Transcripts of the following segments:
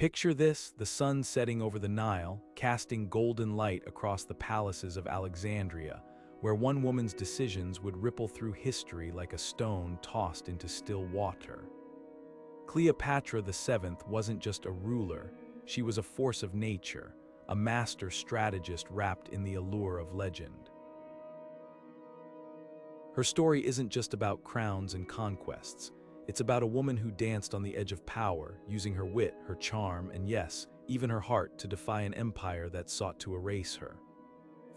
Picture this, the sun setting over the Nile, casting golden light across the palaces of Alexandria, where one woman's decisions would ripple through history like a stone tossed into still water. Cleopatra VII wasn't just a ruler, she was a force of nature, a master strategist wrapped in the allure of legend. Her story isn't just about crowns and conquests. It's about a woman who danced on the edge of power, using her wit, her charm, and yes, even her heart to defy an empire that sought to erase her.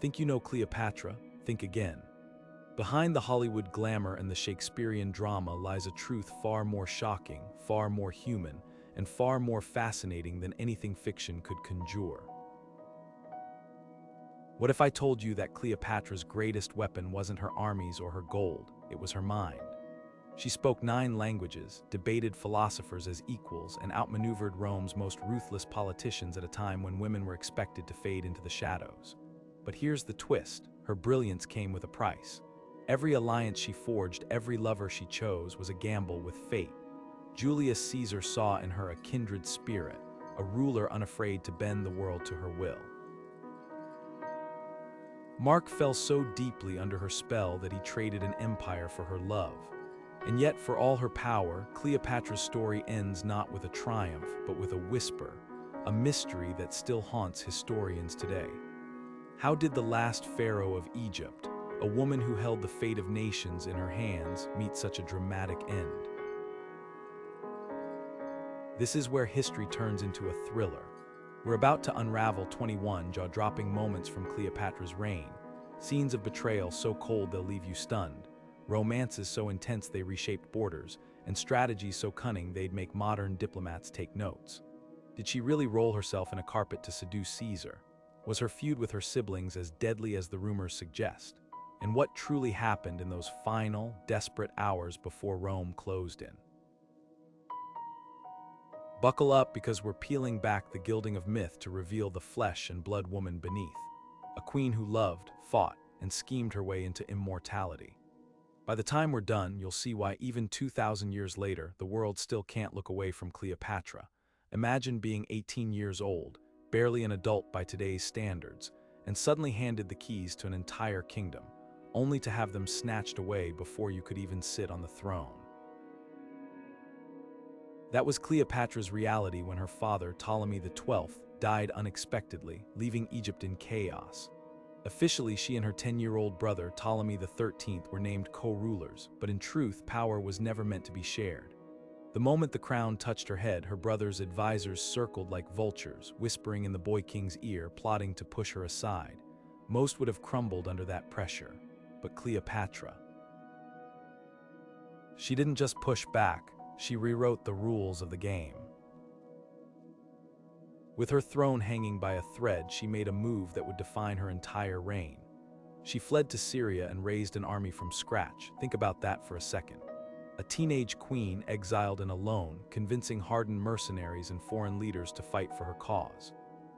Think you know Cleopatra? Think again. Behind the Hollywood glamour and the Shakespearean drama lies a truth far more shocking, far more human, and far more fascinating than anything fiction could conjure. What if I told you that Cleopatra's greatest weapon wasn't her armies or her gold, it was her mind? She spoke 9 languages, debated philosophers as equals, and outmaneuvered Rome's most ruthless politicians at a time when women were expected to fade into the shadows. But here's the twist, her brilliance came with a price. Every alliance she forged, every lover she chose was a gamble with fate. Julius Caesar saw in her a kindred spirit, a ruler unafraid to bend the world to her will. Mark fell so deeply under her spell that he traded an empire for her love. And yet, for all her power, Cleopatra's story ends not with a triumph, but with a whisper, a mystery that still haunts historians today. How did the last pharaoh of Egypt, a woman who held the fate of nations in her hands, meet such a dramatic end? This is where history turns into a thriller. We're about to unravel 21 jaw-dropping moments from Cleopatra's reign, scenes of betrayal so cold they'll leave you stunned, romances so intense they reshaped borders, and strategies so cunning they'd make modern diplomats take notes. Did she really roll herself in a carpet to seduce Caesar? Was her feud with her siblings as deadly as the rumors suggest? And what truly happened in those final, desperate hours before Rome closed in? Buckle up, because we're peeling back the gilding of myth to reveal the flesh and blood woman beneath, a queen who loved, fought, and schemed her way into immortality. By the time we're done, you'll see why even 2,000 years later, the world still can't look away from Cleopatra. Imagine being 18 years old, barely an adult by today's standards, and suddenly handed the keys to an entire kingdom, only to have them snatched away before you could even sit on the throne. That was Cleopatra's reality when her father, Ptolemy XII, died unexpectedly, leaving Egypt in chaos. Officially, she and her 10-year-old brother, Ptolemy XIII, were named co-rulers, but in truth, power was never meant to be shared. The moment the crown touched her head, her brother's advisors circled like vultures, whispering in the boy king's ear, plotting to push her aside. Most would have crumbled under that pressure, but Cleopatra. She didn't just push back, she rewrote the rules of the game. With her throne hanging by a thread, she made a move that would define her entire reign. She fled to Syria and raised an army from scratch. Think about that for a second. A teenage queen exiled and alone, convincing hardened mercenaries and foreign leaders to fight for her cause.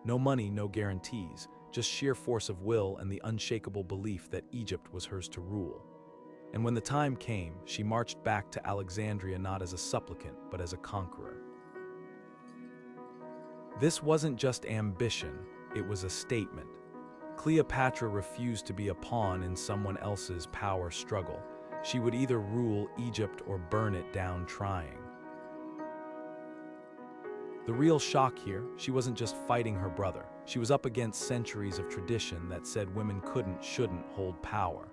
No money, no guarantees, just sheer force of will and the unshakable belief that Egypt was hers to rule. And when the time came, she marched back to Alexandria not as a supplicant, but as a conqueror. This wasn't just ambition, it was a statement. Cleopatra refused to be a pawn in someone else's power struggle. She would either rule Egypt or burn it down trying. The real shock here, she wasn't just fighting her brother. She was up against centuries of tradition that said women shouldn't hold power.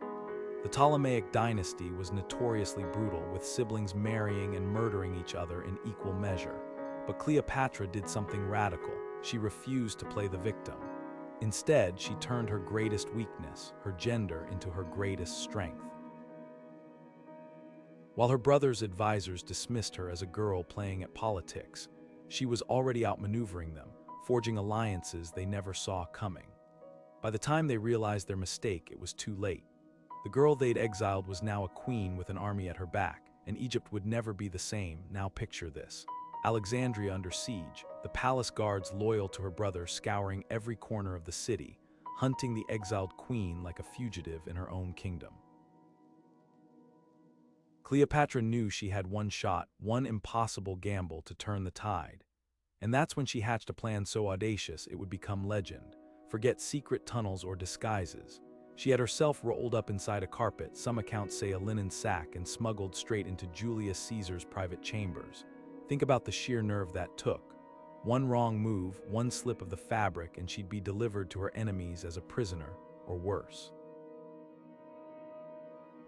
The Ptolemaic dynasty was notoriously brutal, with siblings marrying and murdering each other in equal measure. But Cleopatra did something radical. She refused to play the victim. Instead, she turned her greatest weakness, her gender, into her greatest strength. While her brother's advisors dismissed her as a girl playing at politics, she was already outmaneuvering them, forging alliances they never saw coming. By the time they realized their mistake, it was too late. The girl they'd exiled was now a queen with an army at her back, and Egypt would never be the same. Now picture this. Alexandria under siege, the palace guards loyal to her brother scouring every corner of the city, hunting the exiled queen like a fugitive in her own kingdom. Cleopatra knew she had one shot, one impossible gamble to turn the tide. And that's when she hatched a plan so audacious it would become legend. Forget secret tunnels or disguises. She had herself rolled up inside a carpet, some accounts say a linen sack, and smuggled straight into Julius Caesar's private chambers. Think about the sheer nerve that took. One wrong move, one slip of the fabric, and she'd be delivered to her enemies as a prisoner, or worse.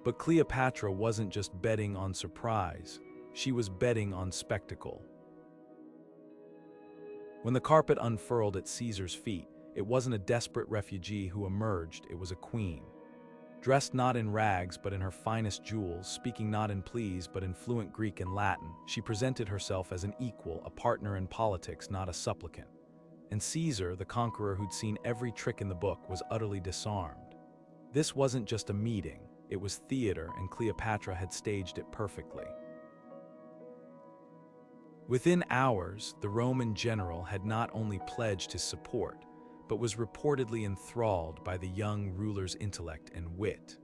But Cleopatra wasn't just betting on surprise, she was betting on spectacle. When the carpet unfurled at Caesar's feet, it wasn't a desperate refugee who emerged, it was a queen. Dressed not in rags but in her finest jewels, speaking not in pleas but in fluent Greek and Latin, she presented herself as an equal, a partner in politics, not a supplicant. And Caesar, the conqueror who'd seen every trick in the book, was utterly disarmed. This wasn't just a meeting, it was theater, and Cleopatra had staged it perfectly. Within hours, the Roman general had not only pledged his support, but was reportedly enthralled by the young ruler's intellect and wit.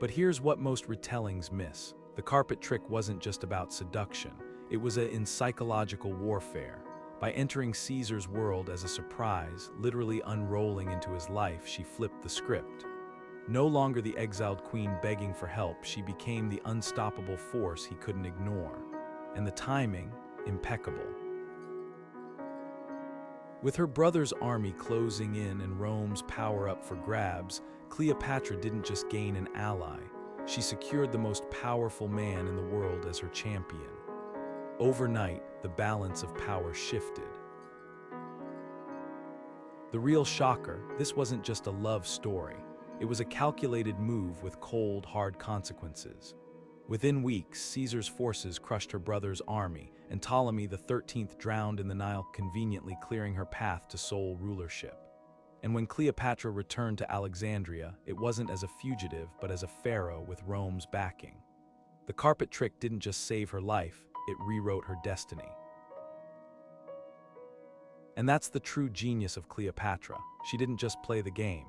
But here's what most retellings miss. The carpet trick wasn't just about seduction, it was in psychological warfare. By entering Caesar's world as a surprise, literally unrolling into his life, she flipped the script. No longer the exiled queen begging for help, she became the unstoppable force he couldn't ignore. And the timing, impeccable. With her brother's army closing in and Rome's power up for grabs, Cleopatra didn't just gain an ally, she secured the most powerful man in the world as her champion. Overnight, the balance of power shifted. The real shocker, this wasn't just a love story. It was a calculated move with cold, hard consequences. Within weeks, Caesar's forces crushed her brother's army, and Ptolemy XIII drowned in the Nile, conveniently clearing her path to sole rulership. And when Cleopatra returned to Alexandria, it wasn't as a fugitive, but as a pharaoh with Rome's backing. The carpet trick didn't just save her life, it rewrote her destiny. And that's the true genius of Cleopatra. She didn't just play the game.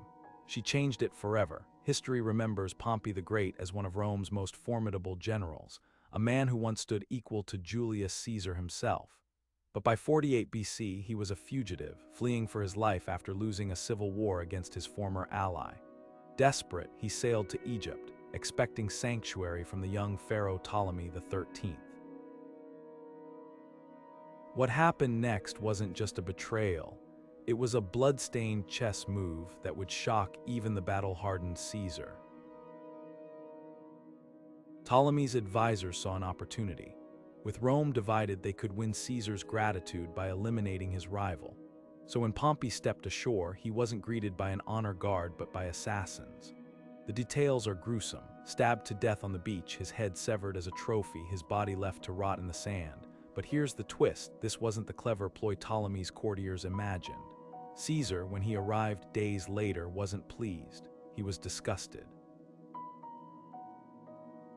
She changed it forever. History remembers Pompey the Great as one of Rome's most formidable generals, a man who once stood equal to Julius Caesar himself. But by 48 BC, he was a fugitive, fleeing for his life after losing a civil war against his former ally. Desperate, he sailed to Egypt, expecting sanctuary from the young Pharaoh Ptolemy XIII. What happened next wasn't just a betrayal. It was a blood-stained chess move that would shock even the battle-hardened Caesar. Ptolemy's advisors saw an opportunity. With Rome divided, they could win Caesar's gratitude by eliminating his rival. So when Pompey stepped ashore, he wasn't greeted by an honor guard but by assassins. The details are gruesome. Stabbed to death on the beach, his head severed as a trophy, his body left to rot in the sand. But here's the twist, this wasn't the clever ploy Ptolemy's courtiers imagined. Caesar, when he arrived days later, wasn't pleased. He was disgusted.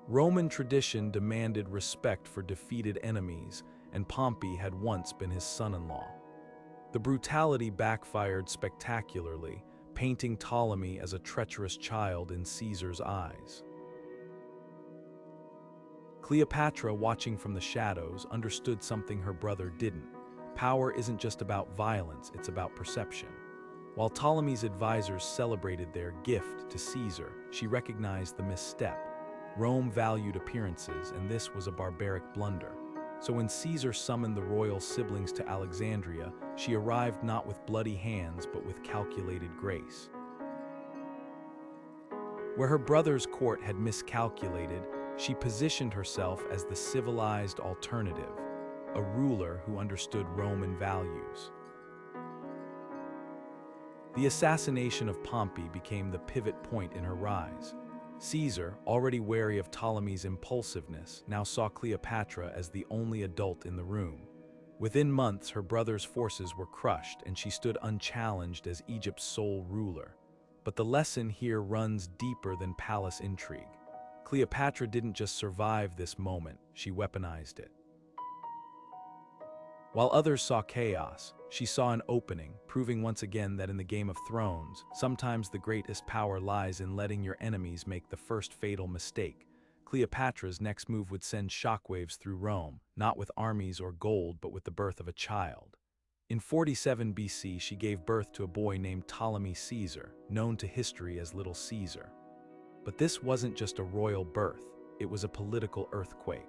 Roman tradition demanded respect for defeated enemies, and Pompey had once been his son-in-law. The brutality backfired spectacularly, painting Ptolemy as a treacherous child in Caesar's eyes. Cleopatra, watching from the shadows, understood something her brother didn't. Power isn't just about violence, it's about perception. While Ptolemy's advisors celebrated their gift to Caesar, she recognized the misstep. Rome valued appearances, and this was a barbaric blunder. So when Caesar summoned the royal siblings to Alexandria, she arrived not with bloody hands, but with calculated grace. Where her brother's court had miscalculated, she positioned herself as the civilized alternative, a ruler who understood Roman values. The assassination of Pompey became the pivot point in her rise. Caesar, already wary of Ptolemy's impulsiveness, now saw Cleopatra as the only adult in the room. Within months, her brother's forces were crushed, and she stood unchallenged as Egypt's sole ruler. But the lesson here runs deeper than palace intrigue. Cleopatra didn't just survive this moment, she weaponized it. While others saw chaos, she saw an opening, proving once again that in the Game of Thrones, sometimes the greatest power lies in letting your enemies make the first fatal mistake. Cleopatra's next move would send shockwaves through Rome, not with armies or gold, but with the birth of a child. In 47 BC, she gave birth to a boy named Ptolemy Caesar, known to history as Little Caesar. But this wasn't just a royal birth, it was a political earthquake.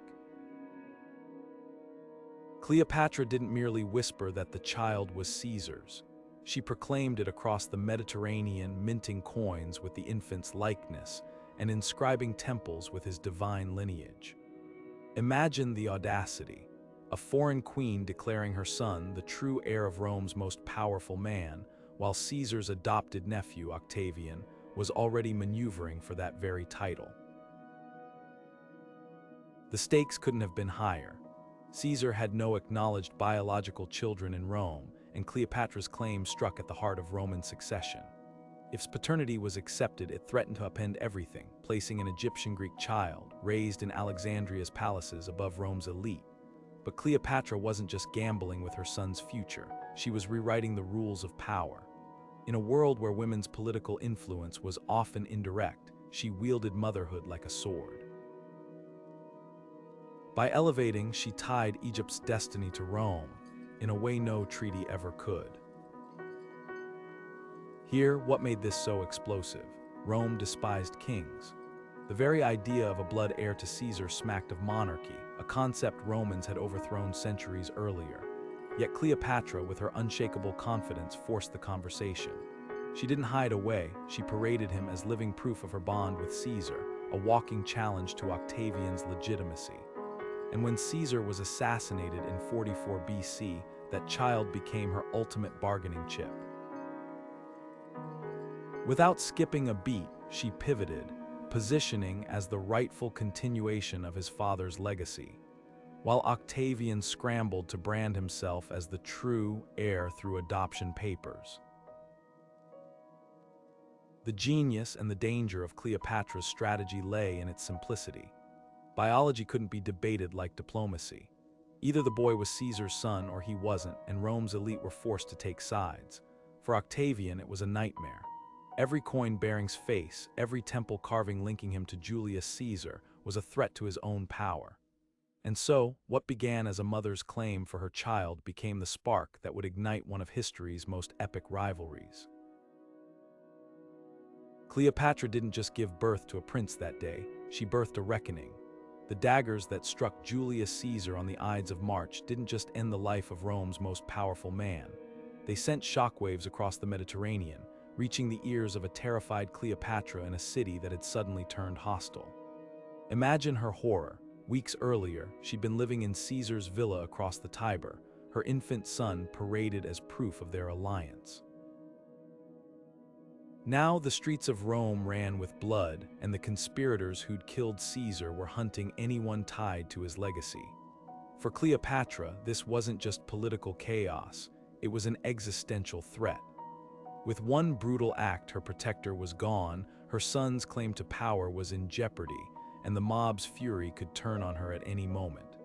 Cleopatra didn't merely whisper that the child was Caesar's. She proclaimed it across the Mediterranean, minting coins with the infant's likeness and inscribing temples with his divine lineage. Imagine the audacity. A foreign queen declaring her son the true heir of Rome's most powerful man, while Caesar's adopted nephew, Octavian, was already maneuvering for that very title. The stakes couldn't have been higher. Caesar had no acknowledged biological children in Rome, and Cleopatra's claim struck at the heart of Roman succession. If paternity was accepted, it threatened to upend everything, placing an Egyptian Greek child, raised in Alexandria's palaces, above Rome's elite. But Cleopatra wasn't just gambling with her son's future, she was rewriting the rules of power. In a world where women's political influence was often indirect, she wielded motherhood like a sword. By elevating, she tied Egypt's destiny to Rome, in a way no treaty ever could. Here, what made this so explosive? Rome despised kings. The very idea of a blood heir to Caesar smacked of monarchy, a concept Romans had overthrown centuries earlier. Yet Cleopatra, with her unshakable confidence, forced the conversation. She didn't hide away, she paraded him as living proof of her bond with Caesar, a walking challenge to Octavian's legitimacy. And when Caesar was assassinated in 44 BC, that child became her ultimate bargaining chip. Without skipping a beat, she pivoted, positioning as the rightful continuation of his father's legacy, while Octavian scrambled to brand himself as the true heir through adoption papers. The genius and the danger of Cleopatra's strategy lay in its simplicity. Biology couldn't be debated like diplomacy. Either the boy was Caesar's son or he wasn't, and Rome's elite were forced to take sides. For Octavian, it was a nightmare. Every coin bearing his face, every temple carving linking him to Julius Caesar, was a threat to his own power. And so, what began as a mother's claim for her child became the spark that would ignite one of history's most epic rivalries. Cleopatra didn't just give birth to a prince that day, she birthed a reckoning. The daggers that struck Julius Caesar on the Ides of March didn't just end the life of Rome's most powerful man. They sent shockwaves across the Mediterranean, reaching the ears of a terrified Cleopatra in a city that had suddenly turned hostile. Imagine her horror. Weeks earlier, she'd been living in Caesar's villa across the Tiber, her infant son paraded as proof of their alliance. Now the streets of Rome ran with blood, and the conspirators who'd killed Caesar were hunting anyone tied to his legacy. For Cleopatra, this wasn't just political chaos, it was an existential threat. With one brutal act, her protector was gone, her son's claim to power was in jeopardy, and the mob's fury could turn on her at any moment.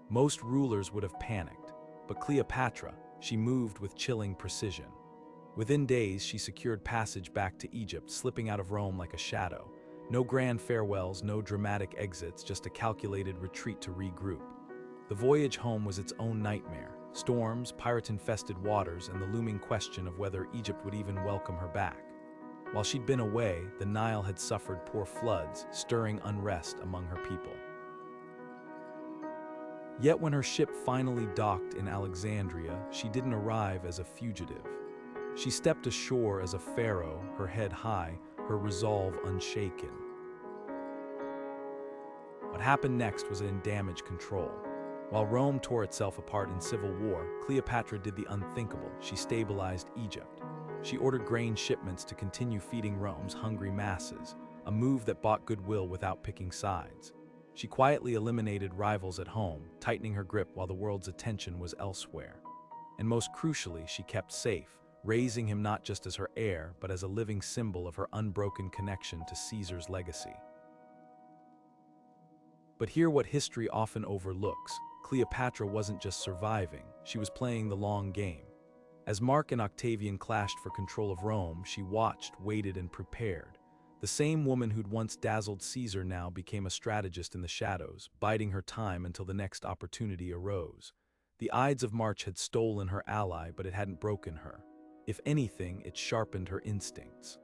Most rulers would have panicked, but Cleopatra, she moved with chilling precision. Within days, she secured passage back to Egypt, slipping out of Rome like a shadow. No grand farewells, no dramatic exits, just a calculated retreat to regroup. The voyage home was its own nightmare. Storms, pirate-infested waters, and the looming question of whether Egypt would even welcome her back. While she'd been away, the Nile had suffered poor floods, stirring unrest among her people. Yet when her ship finally docked in Alexandria, she didn't arrive as a fugitive. She stepped ashore as a pharaoh, her head high, her resolve unshaken. What happened next was in damage control. While Rome tore itself apart in civil war, Cleopatra did the unthinkable. She stabilized Egypt. She ordered grain shipments to continue feeding Rome's hungry masses, a move that bought goodwill without picking sides. She quietly eliminated rivals at home, tightening her grip while the world's attention was elsewhere. And most crucially, she kept safe, raising him not just as her heir, but as a living symbol of her unbroken connection to Caesar's legacy. But hear what history often overlooks. Cleopatra wasn't just surviving, she was playing the long game. As Mark and Octavian clashed for control of Rome, she watched, waited, and prepared. The The same woman who'd once dazzled Caesar now became a strategist in the shadows, biding her time until the next opportunity arose. The Ides of March had stolen her ally, but it hadn't broken her. If anything, it sharpened her instincts.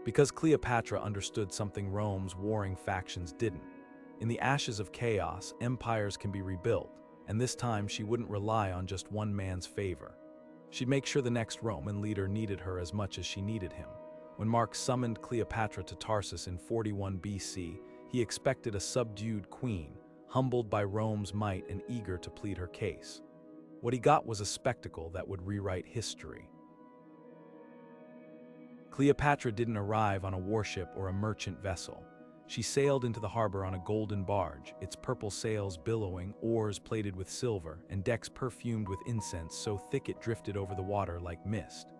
Because Cleopatra understood something Rome's warring factions didn't. In the ashes of chaos, empires can be rebuilt, and this time she wouldn't rely on just one man's favor. She'd make sure the next Roman leader needed her as much as she needed him. When Mark summoned Cleopatra to Tarsus in 41 BC, he expected a subdued queen, humbled by Rome's might and eager to plead her case. What he got was a spectacle that would rewrite history. Cleopatra didn't arrive on a warship or a merchant vessel. She sailed into the harbor on a golden barge, its purple sails billowing, oars plated with silver, and decks perfumed with incense so thick it drifted over the water like mist.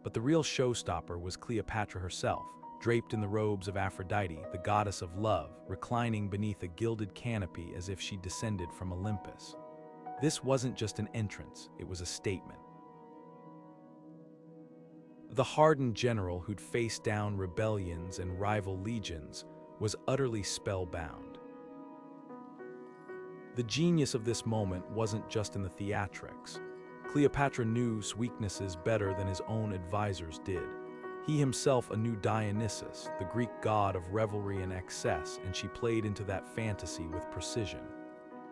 But the real showstopper was Cleopatra herself, draped in the robes of Aphrodite, the goddess of love, reclining beneath a gilded canopy as if she descended from Olympus. This wasn't just an entrance, it was a statement. The hardened general who'd faced down rebellions and rival legions was utterly spellbound. The genius of this moment wasn't just in the theatrics. Cleopatra knew weaknesses better than his own advisors did. He himself knew Dionysus, the Greek god of revelry and excess, and she played into that fantasy with precision.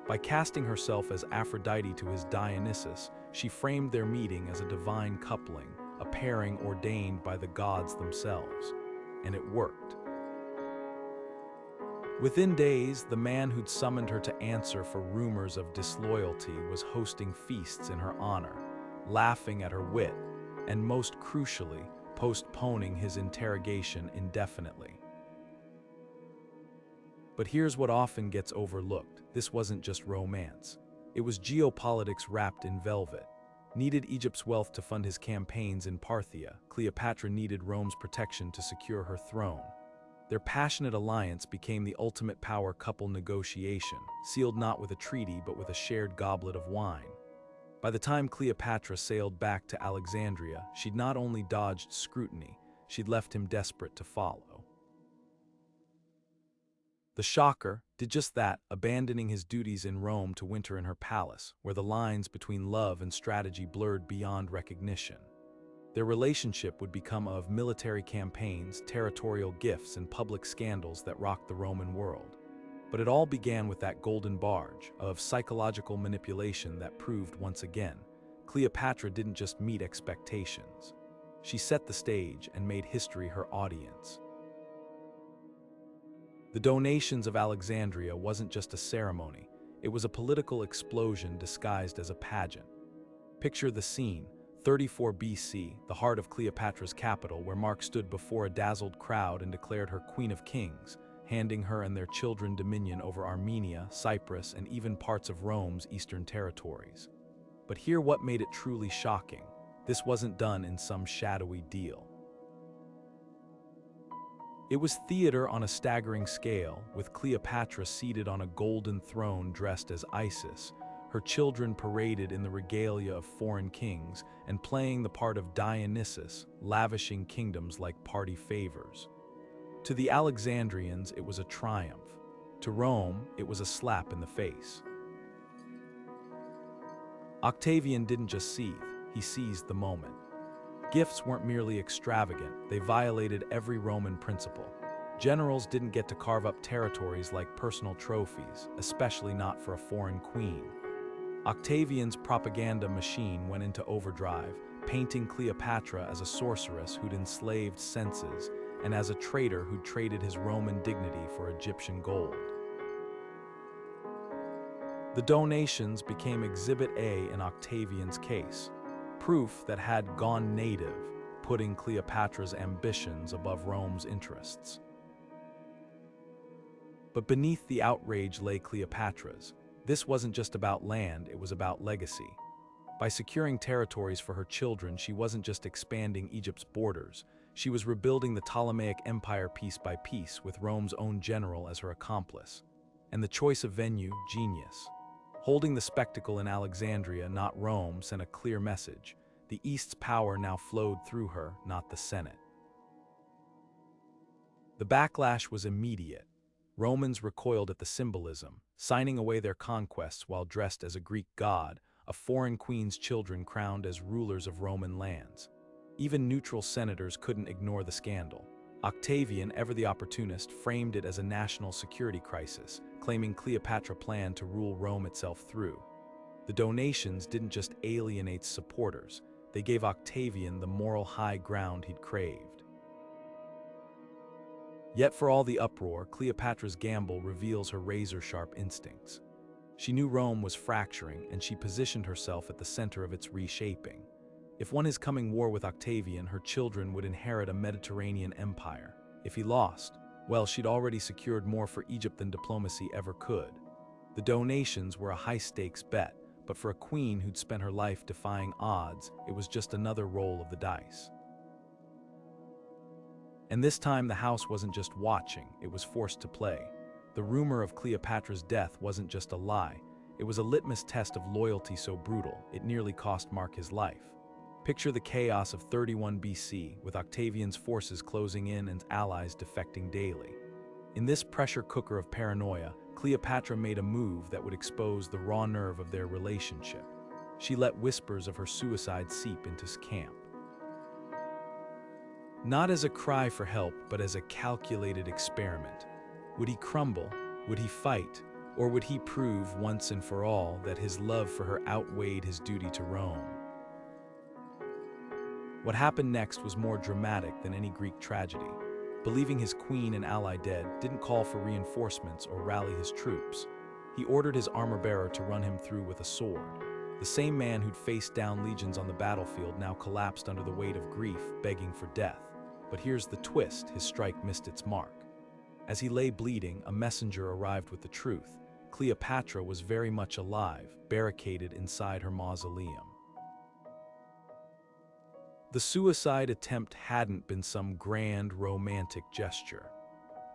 By casting herself as Aphrodite to his Dionysus, she framed their meeting as a divine coupling, a pairing ordained by the gods themselves. And it worked. Within days, the man who'd summoned her to answer for rumors of disloyalty was hosting feasts in her honor, laughing at her wit, and most crucially, postponing his interrogation indefinitely. But here's what often gets overlooked. This wasn't just romance. It was geopolitics wrapped in velvet. Needed Egypt's wealth to fund his campaigns in Parthia, Cleopatra needed Rome's protection to secure her throne. Their passionate alliance became the ultimate power couple negotiation, sealed not with a treaty but with a shared goblet of wine. By the time Cleopatra sailed back to Alexandria, she'd not only dodged scrutiny, she'd left him desperate to follow. The shocker did just that, abandoning his duties in Rome to winter in her palace, where the lines between love and strategy blurred beyond recognition. Their relationship would become of military campaigns, territorial gifts, and public scandals that rocked the Roman world. But it all began with that golden barge, of psychological manipulation that proved once again, Cleopatra didn't just meet expectations. She set the stage and made history her audience. The donations of Alexandria wasn't just a ceremony, it was a political explosion disguised as a pageant. Picture the scene. 34 BC, the heart of Cleopatra's capital, where Mark stood before a dazzled crowd and declared her Queen of Kings, handing her and their children dominion over Armenia, Cyprus, and even parts of Rome's eastern territories. But hear what made it truly shocking. This wasn't done in some shadowy deal. It was theater on a staggering scale, with Cleopatra seated on a golden throne dressed as Isis, her children paraded in the regalia of foreign kings and playing the part of Dionysus, lavishing kingdoms like party favors. To the Alexandrians, it was a triumph. To Rome, it was a slap in the face. Octavian didn't just seethe, he seized the moment. Gifts weren't merely extravagant, they violated every Roman principle. Generals didn't get to carve up territories like personal trophies, especially not for a foreign queen. Octavian's propaganda machine went into overdrive, painting Cleopatra as a sorceress who'd enslaved senses and as a traitor who'd traded his Roman dignity for Egyptian gold. The donations became Exhibit A in Octavian's case, proof that had gone native, putting Cleopatra's ambitions above Rome's interests. But beneath the outrage lay Cleopatra's. This wasn't just about land, it was about legacy. By securing territories for her children, she wasn't just expanding Egypt's borders, she was rebuilding the Ptolemaic Empire piece by piece with Rome's own general as her accomplice. And the choice of venue, genius. Holding the spectacle in Alexandria, not Rome, sent a clear message. The East's power now flowed through her, not the Senate. The backlash was immediate. Romans recoiled at the symbolism, signing away their conquests while dressed as a Greek god, a foreign queen's children crowned as rulers of Roman lands. Even neutral senators couldn't ignore the scandal. Octavian, ever the opportunist, framed it as a national security crisis, claiming Cleopatra planned to rule Rome itself through. The donations didn't just alienate supporters, they gave Octavian the moral high ground he'd craved. Yet for all the uproar, Cleopatra's gamble reveals her razor-sharp instincts. She knew Rome was fracturing, and she positioned herself at the center of its reshaping. If won his coming war with Octavian, her children would inherit a Mediterranean empire. If he lost, well, she'd already secured more for Egypt than diplomacy ever could. The donations were a high-stakes bet, but for a queen who'd spent her life defying odds, it was just another roll of the dice. And this time the house wasn't just watching, it was forced to play. The rumor of Cleopatra's death wasn't just a lie, it was a litmus test of loyalty so brutal, it nearly cost Mark his life. Picture the chaos of 31 BC, with Octavian's forces closing in and allies defecting daily. In this pressure cooker of paranoia, Cleopatra made a move that would expose the raw nerve of their relationship. She let whispers of her suicide seep into his camp. Not as a cry for help, but as a calculated experiment. Would he crumble? Would he fight? Or would he prove once and for all that his love for her outweighed his duty to Rome? What happened next was more dramatic than any Greek tragedy. Believing his queen and ally dead, didn't call for reinforcements or rally his troops. He ordered his armor-bearer to run him through with a sword. The same man who'd faced down legions on the battlefield now collapsed under the weight of grief, begging for death. But here's the twist, his strike missed its mark. As he lay bleeding, a messenger arrived with the truth. Cleopatra was very much alive, barricaded inside her mausoleum. The suicide attempt hadn't been some grand romantic gesture.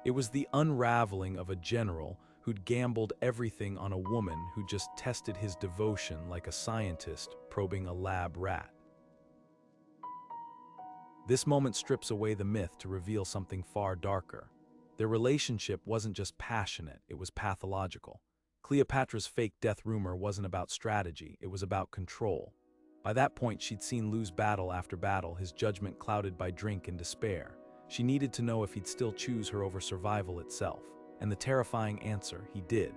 It was the unraveling of a general who'd gambled everything on a woman who just tested his devotion like a scientist probing a lab rat. This moment strips away the myth to reveal something far darker. Their relationship wasn't just passionate, it was pathological. Cleopatra's fake death rumor wasn't about strategy, it was about control. By that point, she'd seen lose battle after battle, his judgment clouded by drink and despair. She needed to know if he'd still choose her over survival itself. And the terrifying answer, he did.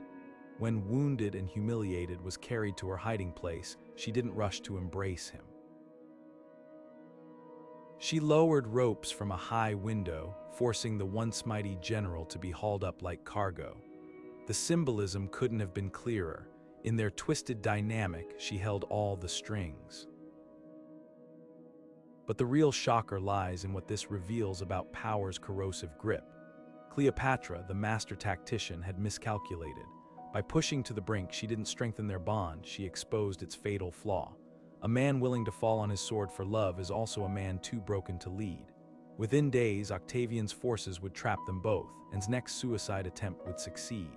When wounded and humiliated was carried to her hiding place, she didn't rush to embrace him. She lowered ropes from a high window, forcing the once mighty general to be hauled up like cargo. The symbolism couldn't have been clearer. In their twisted dynamic, she held all the strings. But the real shocker lies in what this reveals about power's corrosive grip. Cleopatra, the master tactician, had miscalculated. By pushing to the brink, she didn't strengthen their bond, she exposed its fatal flaw. A man willing to fall on his sword for love is also a man too broken to lead. Within days, Octavian's forces would trap them both, and his next suicide attempt would succeed.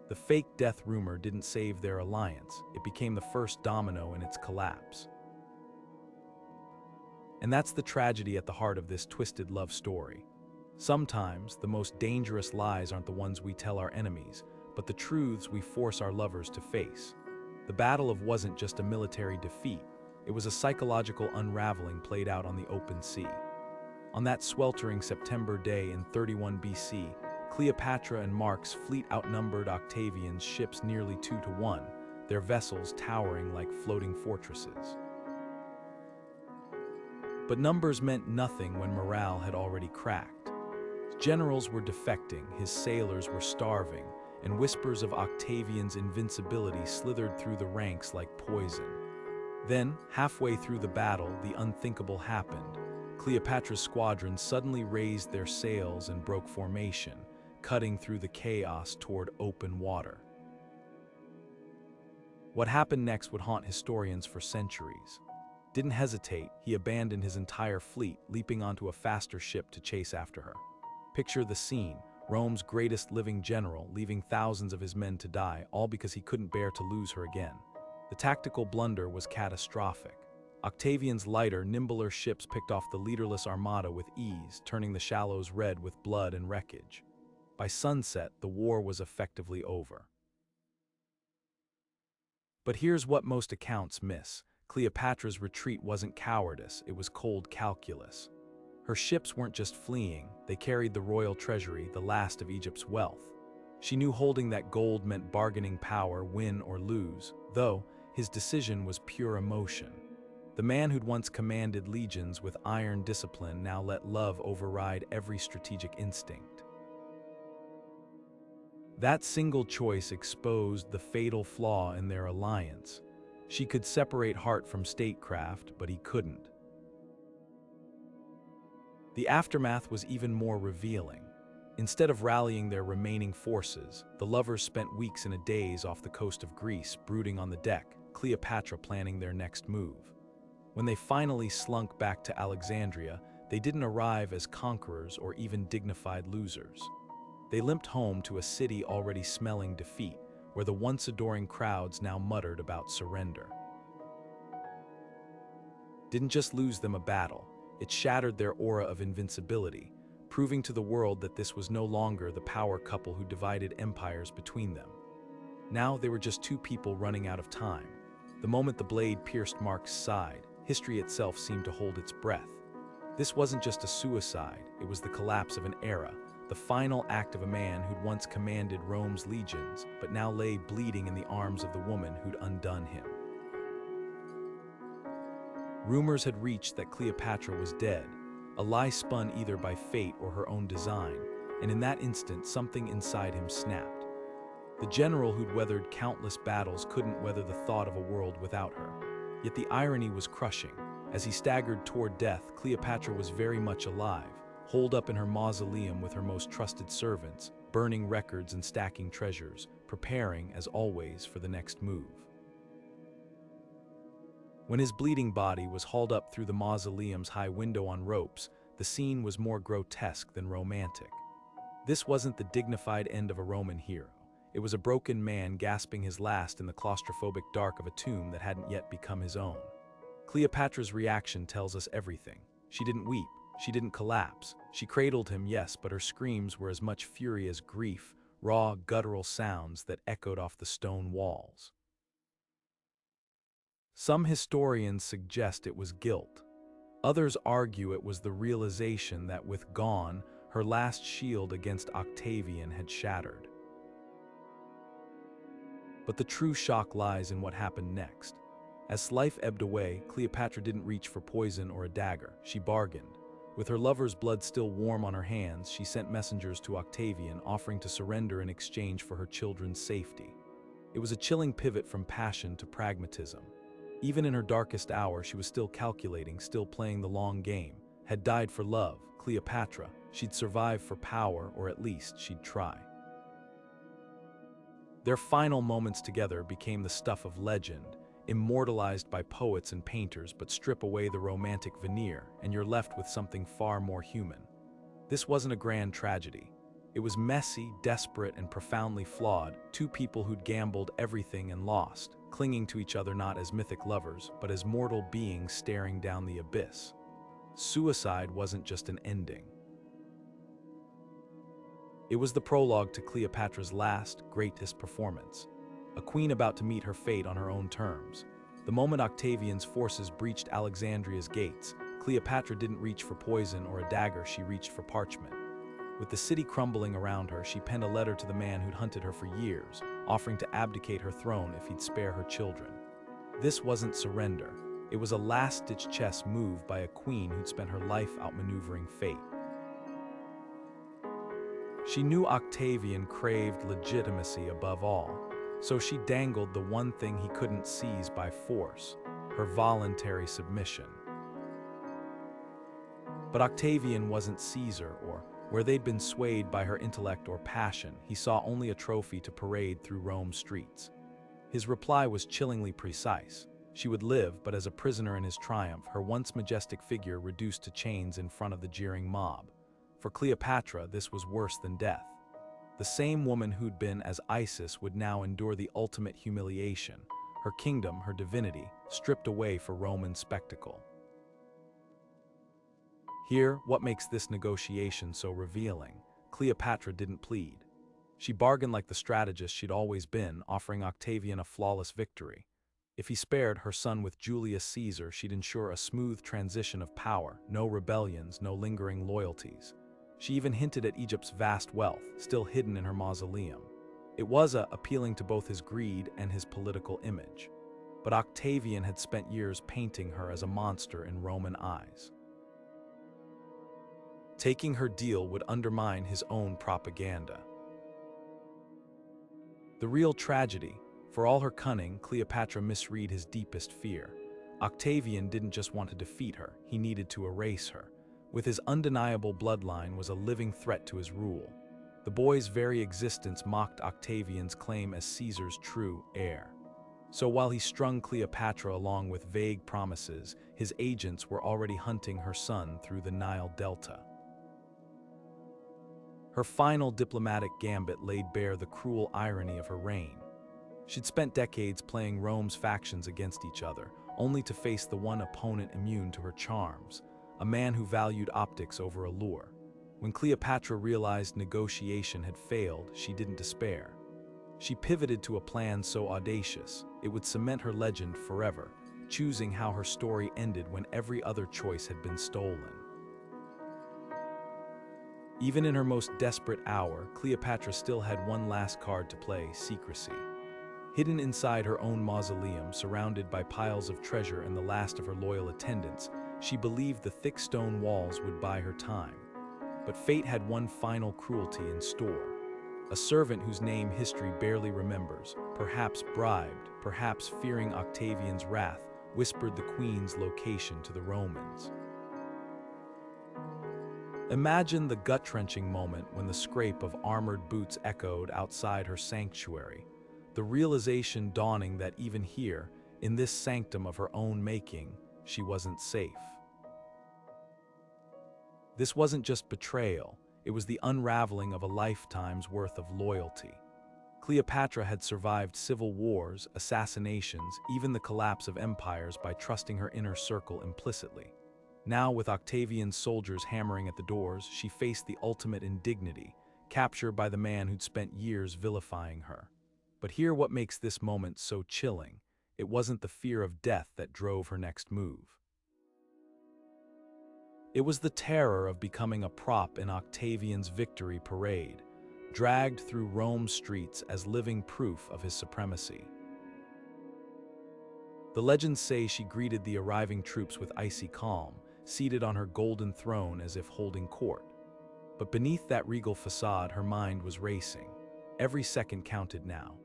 The fake death rumor didn't save their alliance, it became the first domino in its collapse. And that's the tragedy at the heart of this twisted love story. Sometimes, the most dangerous lies aren't the ones we tell our enemies, but the truths we force our lovers to face. The battle wasn't just a military defeat, it was a psychological unraveling played out on the open sea. On that sweltering September day in 31 BC, Cleopatra and Mark's fleet outnumbered Octavian's ships nearly 2-1, their vessels towering like floating fortresses. But numbers meant nothing when morale had already cracked. Generals were defecting, his sailors were starving, and whispers of Octavian's invincibility slithered through the ranks like poison. Then, halfway through the battle, the unthinkable happened. Cleopatra's squadron suddenly raised their sails and broke formation, cutting through the chaos toward open water. What happened next would haunt historians for centuries. Didn't hesitate, he abandoned his entire fleet, leaping onto a faster ship to chase after her. Picture the scene, Rome's greatest living general leaving thousands of his men to die, all because he couldn't bear to lose her again. The tactical blunder was catastrophic. Octavian's lighter, nimbler ships picked off the leaderless armada with ease, turning the shallows red with blood and wreckage. By sunset, the war was effectively over. But here's what most accounts miss. Cleopatra's retreat wasn't cowardice, it was cold calculus. Her ships weren't just fleeing, they carried the royal treasury, the last of Egypt's wealth. She knew holding that gold meant bargaining power, win or lose, though his decision was pure emotion. The man who'd once commanded legions with iron discipline now let love override every strategic instinct. That single choice exposed the fatal flaw in their alliance. She could separate heart from statecraft, but he couldn't. The aftermath was even more revealing. Instead of rallying their remaining forces, the lovers spent weeks in a daze off the coast of Greece, brooding on the deck, Cleopatra planning their next move. When they finally slunk back to Alexandria, they didn't arrive as conquerors or even dignified losers. They limped home to a city already smelling defeat, where the once adoring crowds now muttered about surrender. Didn't just lose them a battle, it shattered their aura of invincibility, proving to the world that this was no longer the power couple who divided empires between them. Now they were just two people running out of time. The moment the blade pierced Mark's side, history itself seemed to hold its breath. This wasn't just a suicide, it was the collapse of an era, the final act of a man who'd once commanded Rome's legions, but now lay bleeding in the arms of the woman who'd undone him. Rumors had reached that Cleopatra was dead, a lie spun either by fate or her own design, and in that instant something inside him snapped. The general who'd weathered countless battles couldn't weather the thought of a world without her. Yet the irony was crushing. As he staggered toward death, Cleopatra was very much alive, holed up in her mausoleum with her most trusted servants, burning records and stacking treasures, preparing, as always, for the next move. When his bleeding body was hauled up through the mausoleum's high window on ropes, the scene was more grotesque than romantic. This wasn't the dignified end of a Roman hero. It was a broken man gasping his last in the claustrophobic dark of a tomb that hadn't yet become his own. Cleopatra's reaction tells us everything. She didn't weep, she didn't collapse. She cradled him, yes, but her screams were as much fury as grief, raw, guttural sounds that echoed off the stone walls. Some historians suggest it was guilt. Others argue it was the realization that with gone, her last shield against Octavian had shattered. But the true shock lies in what happened next. As life ebbed away, Cleopatra didn't reach for poison or a dagger. She bargained. With her lover's blood still warm on her hands, she sent messengers to Octavian, offering to surrender in exchange for her children's safety. It was a chilling pivot from passion to pragmatism. Even in her darkest hour, she was still calculating, still playing the long game. Had died for love, Cleopatra. She'd survive for power, or at least she'd try. Their final moments together became the stuff of legend, immortalized by poets and painters, but strip away the romantic veneer, and you're left with something far more human. This wasn't a grand tragedy. It was messy, desperate, and profoundly flawed, two people who'd gambled everything and lost, clinging to each other not as mythic lovers, but as mortal beings staring down the abyss. Suicide wasn't just an ending. It was the prologue to Cleopatra's last, greatest performance. A queen about to meet her fate on her own terms. The moment Octavian's forces breached Alexandria's gates, Cleopatra didn't reach for poison or a dagger, she reached for parchment. With the city crumbling around her, she penned a letter to the man who'd hunted her for years, offering to abdicate her throne if he'd spare her children. This wasn't surrender. It was a last-ditch chess move by a queen who'd spent her life outmaneuvering fate. She knew Octavian craved legitimacy above all, so she dangled the one thing he couldn't seize by force, her voluntary submission. But Octavian wasn't Caesar, or where they'd been swayed by her intellect or passion, he saw only a trophy to parade through Rome's streets. His reply was chillingly precise. She would live, but as a prisoner in his triumph, her once majestic figure reduced to chains in front of the jeering mob. For Cleopatra, this was worse than death. The same woman who'd been as Isis would now endure the ultimate humiliation, her kingdom, her divinity, stripped away for Roman spectacle. Here, what makes this negotiation so revealing? Cleopatra didn't plead. She bargained like the strategist she'd always been, offering Octavian a flawless victory. If he spared her son with Julius Caesar, she'd ensure a smooth transition of power, no rebellions, no lingering loyalties. She even hinted at Egypt's vast wealth, still hidden in her mausoleum. It was appealing to both his greed and his political image. But Octavian had spent years painting her as a monster in Roman eyes. Taking her deal would undermine his own propaganda. The real tragedy, for all her cunning, Cleopatra misread his deepest fear. Octavian didn't just want to defeat her, he needed to erase her. With his undeniable bloodline was a living threat to his rule. The boy's very existence mocked Octavian's claim as Caesar's true heir. So while he strung Cleopatra along with vague promises, his agents were already hunting her son through the Nile Delta. Her final diplomatic gambit laid bare the cruel irony of her reign. She'd spent decades playing Rome's factions against each other, only to face the one opponent immune to her charms, a man who valued optics over allure. When Cleopatra realized negotiation had failed, she didn't despair. She pivoted to a plan so audacious, it would cement her legend forever, choosing how her story ended when every other choice had been stolen. Even in her most desperate hour, Cleopatra still had one last card to play: secrecy. Hidden inside her own mausoleum, surrounded by piles of treasure and the last of her loyal attendants, she believed the thick stone walls would buy her time. But fate had one final cruelty in store. A servant whose name history barely remembers, perhaps bribed, perhaps fearing Octavian's wrath, whispered the queen's location to the Romans. Imagine the gut-wrenching moment when the scrape of armored boots echoed outside her sanctuary, the realization dawning that even here, in this sanctum of her own making, she wasn't safe. This wasn't just betrayal, it was the unraveling of a lifetime's worth of loyalty. Cleopatra had survived civil wars, assassinations, even the collapse of empires by trusting her inner circle implicitly. Now, with Octavian's soldiers hammering at the doors, she faced the ultimate indignity, captured by the man who'd spent years vilifying her. But here what makes this moment so chilling: it wasn't the fear of death that drove her next move. It was the terror of becoming a prop in Octavian's victory parade, dragged through Rome's streets as living proof of his supremacy. The legends say she greeted the arriving troops with icy calm, seated on her golden throne as if holding court. But beneath that regal facade, her mind was racing. Every second counted now.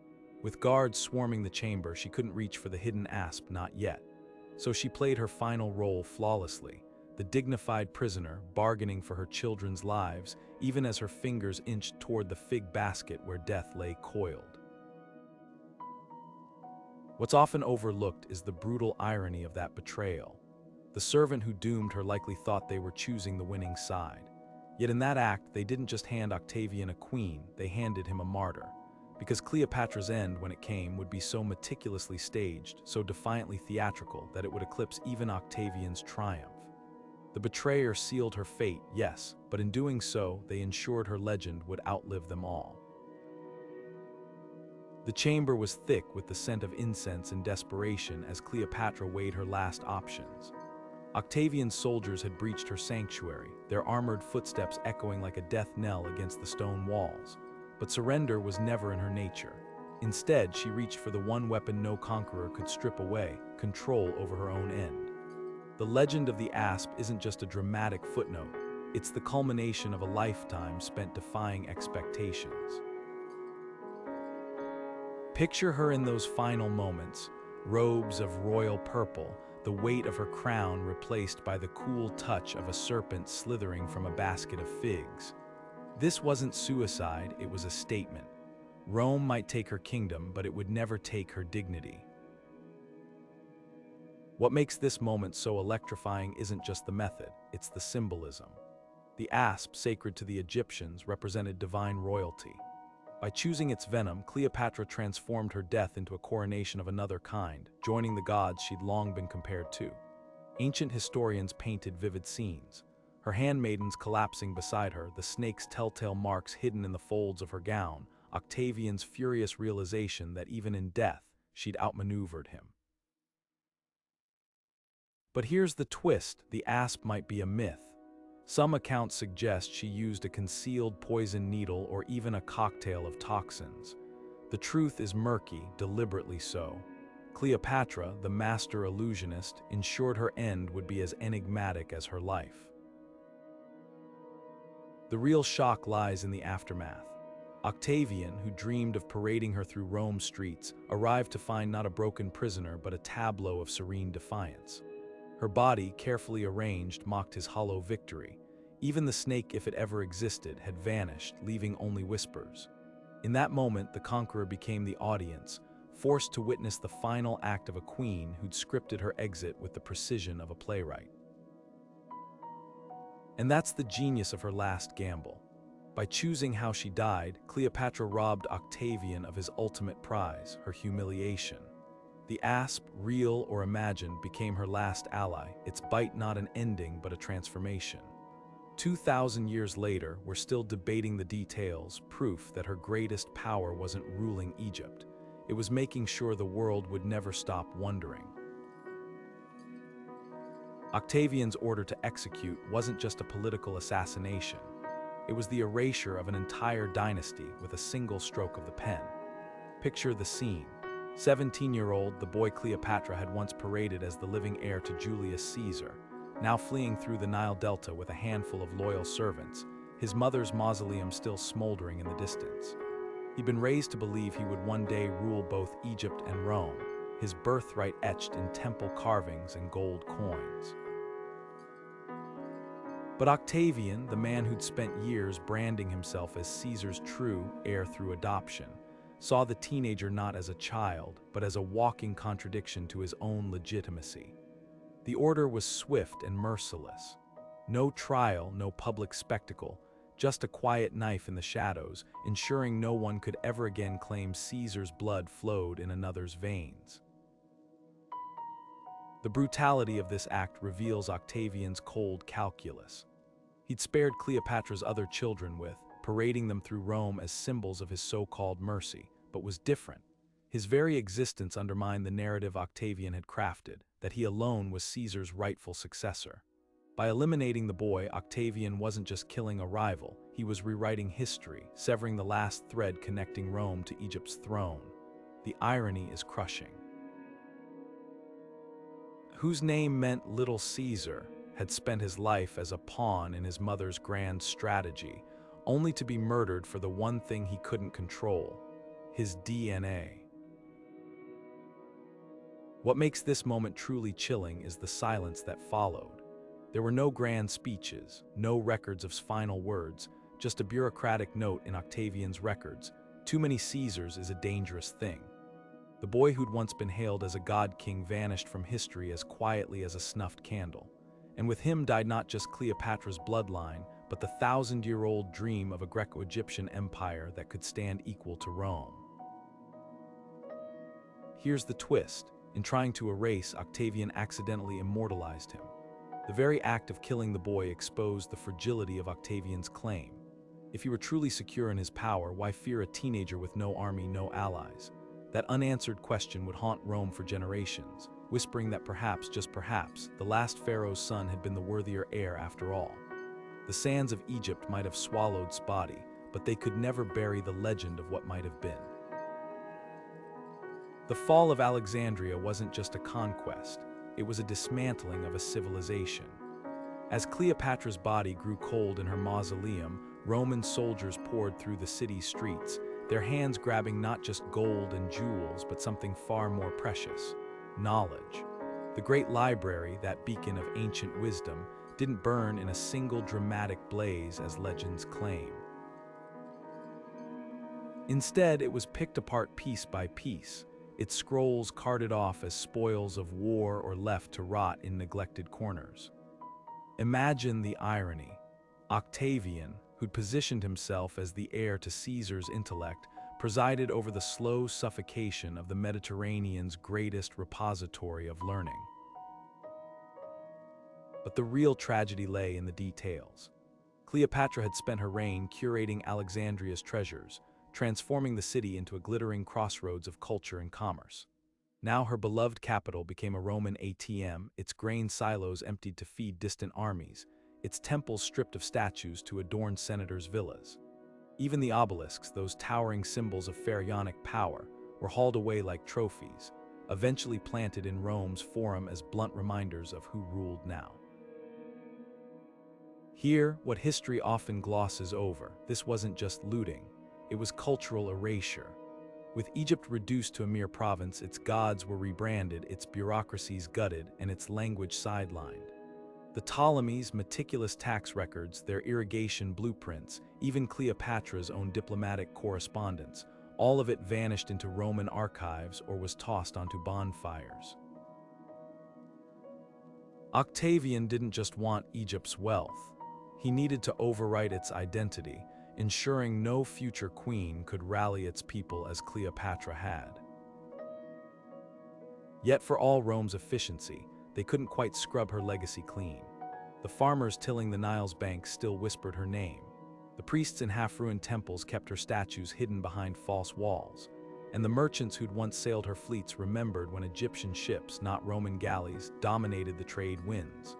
With guards swarming the chamber, she couldn't reach for the hidden asp, not yet. So she played her final role flawlessly, the dignified prisoner bargaining for her children's lives, even as her fingers inched toward the fig basket where death lay coiled. What's often overlooked is the brutal irony of that betrayal. The servant who doomed her likely thought they were choosing the winning side. Yet in that act, they didn't just hand Octavian a queen, they handed him a martyr. Because Cleopatra's end, when it came, would be so meticulously staged, so defiantly theatrical, that it would eclipse even Octavian's triumph. The betrayer sealed her fate, yes, but in doing so, they ensured her legend would outlive them all. The chamber was thick with the scent of incense and desperation as Cleopatra weighed her last options. Octavian's soldiers had breached her sanctuary, their armored footsteps echoing like a death knell against the stone walls. But surrender was never in her nature. Instead, she reached for the one weapon no conqueror could strip away: control over her own end. The legend of the asp isn't just a dramatic footnote, it's the culmination of a lifetime spent defying expectations. Picture her in those final moments, robes of royal purple, the weight of her crown replaced by the cool touch of a serpent slithering from a basket of figs. This wasn't suicide, it was a statement. Rome might take her kingdom, but it would never take her dignity. What makes this moment so electrifying isn't just the method, it's the symbolism. The asp, sacred to the Egyptians, represented divine royalty. By choosing its venom, Cleopatra transformed her death into a coronation of another kind, joining the gods she'd long been compared to. Ancient historians painted vivid scenes. Her handmaidens collapsing beside her, the snake's telltale marks hidden in the folds of her gown, Octavian's furious realization that even in death, she'd outmaneuvered him. But here's the twist: the asp might be a myth. Some accounts suggest she used a concealed poison needle or even a cocktail of toxins. The truth is murky, deliberately so. Cleopatra, the master illusionist, ensured her end would be as enigmatic as her life. The real shock lies in the aftermath. Octavian, who dreamed of parading her through Rome's streets, arrived to find not a broken prisoner but a tableau of serene defiance. Her body, carefully arranged, mocked his hollow victory. Even the snake, if it ever existed, had vanished, leaving only whispers. In that moment, the conqueror became the audience, forced to witness the final act of a queen who'd scripted her exit with the precision of a playwright. And that's the genius of her last gamble. By choosing how she died, Cleopatra robbed Octavian of his ultimate prize, her humiliation. The asp, real or imagined, became her last ally, its bite not an ending but a transformation. 2,000 years later, we're still debating the details, proof that her greatest power wasn't ruling Egypt. It was making sure the world would never stop wondering. Octavian's order to execute wasn't just a political assassination. It was the erasure of an entire dynasty with a single stroke of the pen. Picture the scene. 17-year-old, the boy Cleopatra had once paraded as the living heir to Julius Caesar, now fleeing through the Nile Delta with a handful of loyal servants, his mother's mausoleum still smoldering in the distance. He'd been raised to believe he would one day rule both Egypt and Rome, his birthright etched in temple carvings and gold coins. But Octavian, the man who'd spent years branding himself as Caesar's true heir through adoption, saw the teenager not as a child, but as a walking contradiction to his own legitimacy. The order was swift and merciless. No trial, no public spectacle, just a quiet knife in the shadows, ensuring no one could ever again claim Caesar's blood flowed in another's veins. The brutality of this act reveals Octavian's cold calculus. He'd spared Cleopatra's other children with, parading them through Rome as symbols of his so-called mercy, but was different. His very existence undermined the narrative Octavian had crafted, that he alone was Caesar's rightful successor. By eliminating the boy, Octavian wasn't just killing a rival, he was rewriting history, severing the last thread connecting Rome to Egypt's throne. The irony is crushing. Whose name meant Little Caesar had spent his life as a pawn in his mother's grand strategy, only to be murdered for the one thing he couldn't control: his DNA. What makes this moment truly chilling is the silence that followed. There were no grand speeches, no records of final words, just a bureaucratic note in Octavian's records: too many Caesars is a dangerous thing. The boy who'd once been hailed as a god-king vanished from history as quietly as a snuffed candle. And with him died not just Cleopatra's bloodline, but the 1,000-year-old dream of a Greco-Egyptian empire that could stand equal to Rome. Here's the twist. In trying to erase, Octavian accidentally immortalized him. The very act of killing the boy exposed the fragility of Octavian's claim. If he were truly secure in his power, why fear a teenager with no army, no allies? That unanswered question would haunt Rome for generations, whispering that perhaps, just perhaps, the last pharaoh's son had been the worthier heir after all. The sands of Egypt might have swallowed Spotty, but they could never bury the legend of what might have been. The fall of Alexandria wasn't just a conquest, it was a dismantling of a civilization. As Cleopatra's body grew cold in her mausoleum, Roman soldiers poured through the city's streets, their hands grabbing not just gold and jewels, but something far more precious: knowledge. The great library, that beacon of ancient wisdom, didn't burn in a single dramatic blaze as legends claim. Instead, it was picked apart piece by piece, its scrolls carted off as spoils of war or left to rot in neglected corners. Imagine the irony. Octavian, who'd positioned himself as the heir to Caesar's intellect, presided over the slow suffocation of the Mediterranean's greatest repository of learning. But the real tragedy lay in the details. Cleopatra had spent her reign curating Alexandria's treasures, transforming the city into a glittering crossroads of culture and commerce. Now her beloved capital became a Roman ATM, its grain silos emptied to feed distant armies, its temples stripped of statues to adorn senators' villas. Even the obelisks, those towering symbols of pharaonic power, were hauled away like trophies, eventually planted in Rome's forum as blunt reminders of who ruled now. Here, what history often glosses over, this wasn't just looting, it was cultural erasure. With Egypt reduced to a mere province, its gods were rebranded, its bureaucracies gutted, and its language sidelined. The Ptolemies' meticulous tax records, their irrigation blueprints, even Cleopatra's own diplomatic correspondence, all of it vanished into Roman archives or was tossed onto bonfires. Octavian didn't just want Egypt's wealth. He needed to overwrite its identity, ensuring no future queen could rally its people as Cleopatra had. Yet for all Rome's efficiency, they couldn't quite scrub her legacy clean. The farmers tilling the Nile's banks still whispered her name. The priests in half-ruined temples kept her statues hidden behind false walls. And the merchants who'd once sailed her fleets remembered when Egyptian ships, not Roman galleys, dominated the trade winds.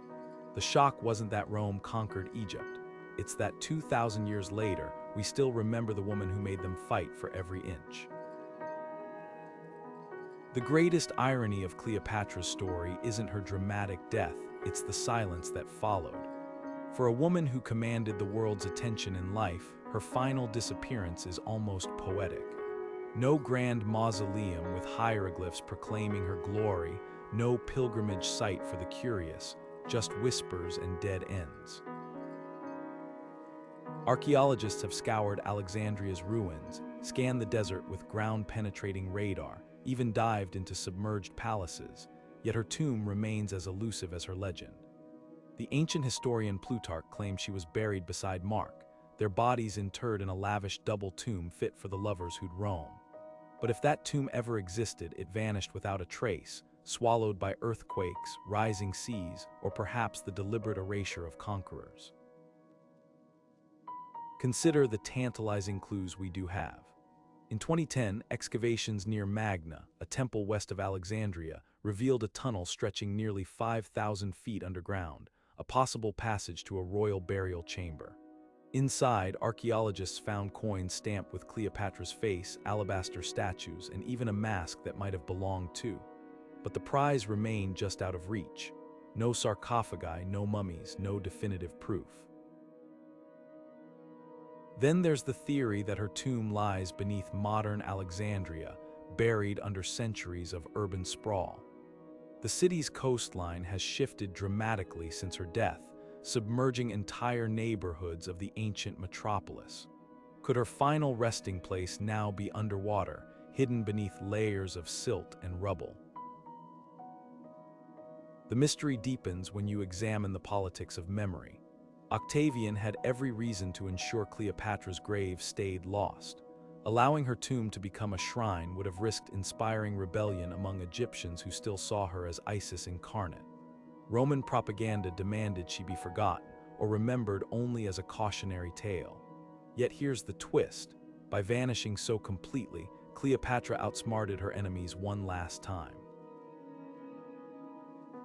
The shock wasn't that Rome conquered Egypt. It's that 2,000 years later, we still remember the woman who made them fight for every inch. The greatest irony of Cleopatra's story isn't her dramatic death, it's the silence that followed. For a woman who commanded the world's attention in life, her final disappearance is almost poetic. No grand mausoleum with hieroglyphs proclaiming her glory, no pilgrimage site for the curious, just whispers and dead ends. Archaeologists have scoured Alexandria's ruins, scanned the desert with ground-penetrating radar, even dived into submerged palaces, yet her tomb remains as elusive as her legend. The ancient historian Plutarch claimed she was buried beside Mark, their bodies interred in a lavish double tomb fit for the lovers who'd roam. But if that tomb ever existed, it vanished without a trace, swallowed by earthquakes, rising seas, or perhaps the deliberate erasure of conquerors. Consider the tantalizing clues we do have. In 2010, excavations near Magna, a temple west of Alexandria, revealed a tunnel stretching nearly 5,000 feet underground, a possible passage to a royal burial chamber. Inside, archaeologists found coins stamped with Cleopatra's face, alabaster statues, and even a mask that might have belonged to. But the prize remained just out of reach. No sarcophagi, no mummies, no definitive proof. Then there's the theory that her tomb lies beneath modern Alexandria, buried under centuries of urban sprawl. The city's coastline has shifted dramatically since her death, submerging entire neighborhoods of the ancient metropolis. Could her final resting place now be underwater, hidden beneath layers of silt and rubble? The mystery deepens when you examine the politics of memory. Octavian had every reason to ensure Cleopatra's grave stayed lost. Allowing her tomb to become a shrine would have risked inspiring rebellion among Egyptians who still saw her as Isis incarnate. Roman propaganda demanded she be forgotten, or remembered only as a cautionary tale. Yet here's the twist. By vanishing so completely, Cleopatra outsmarted her enemies one last time.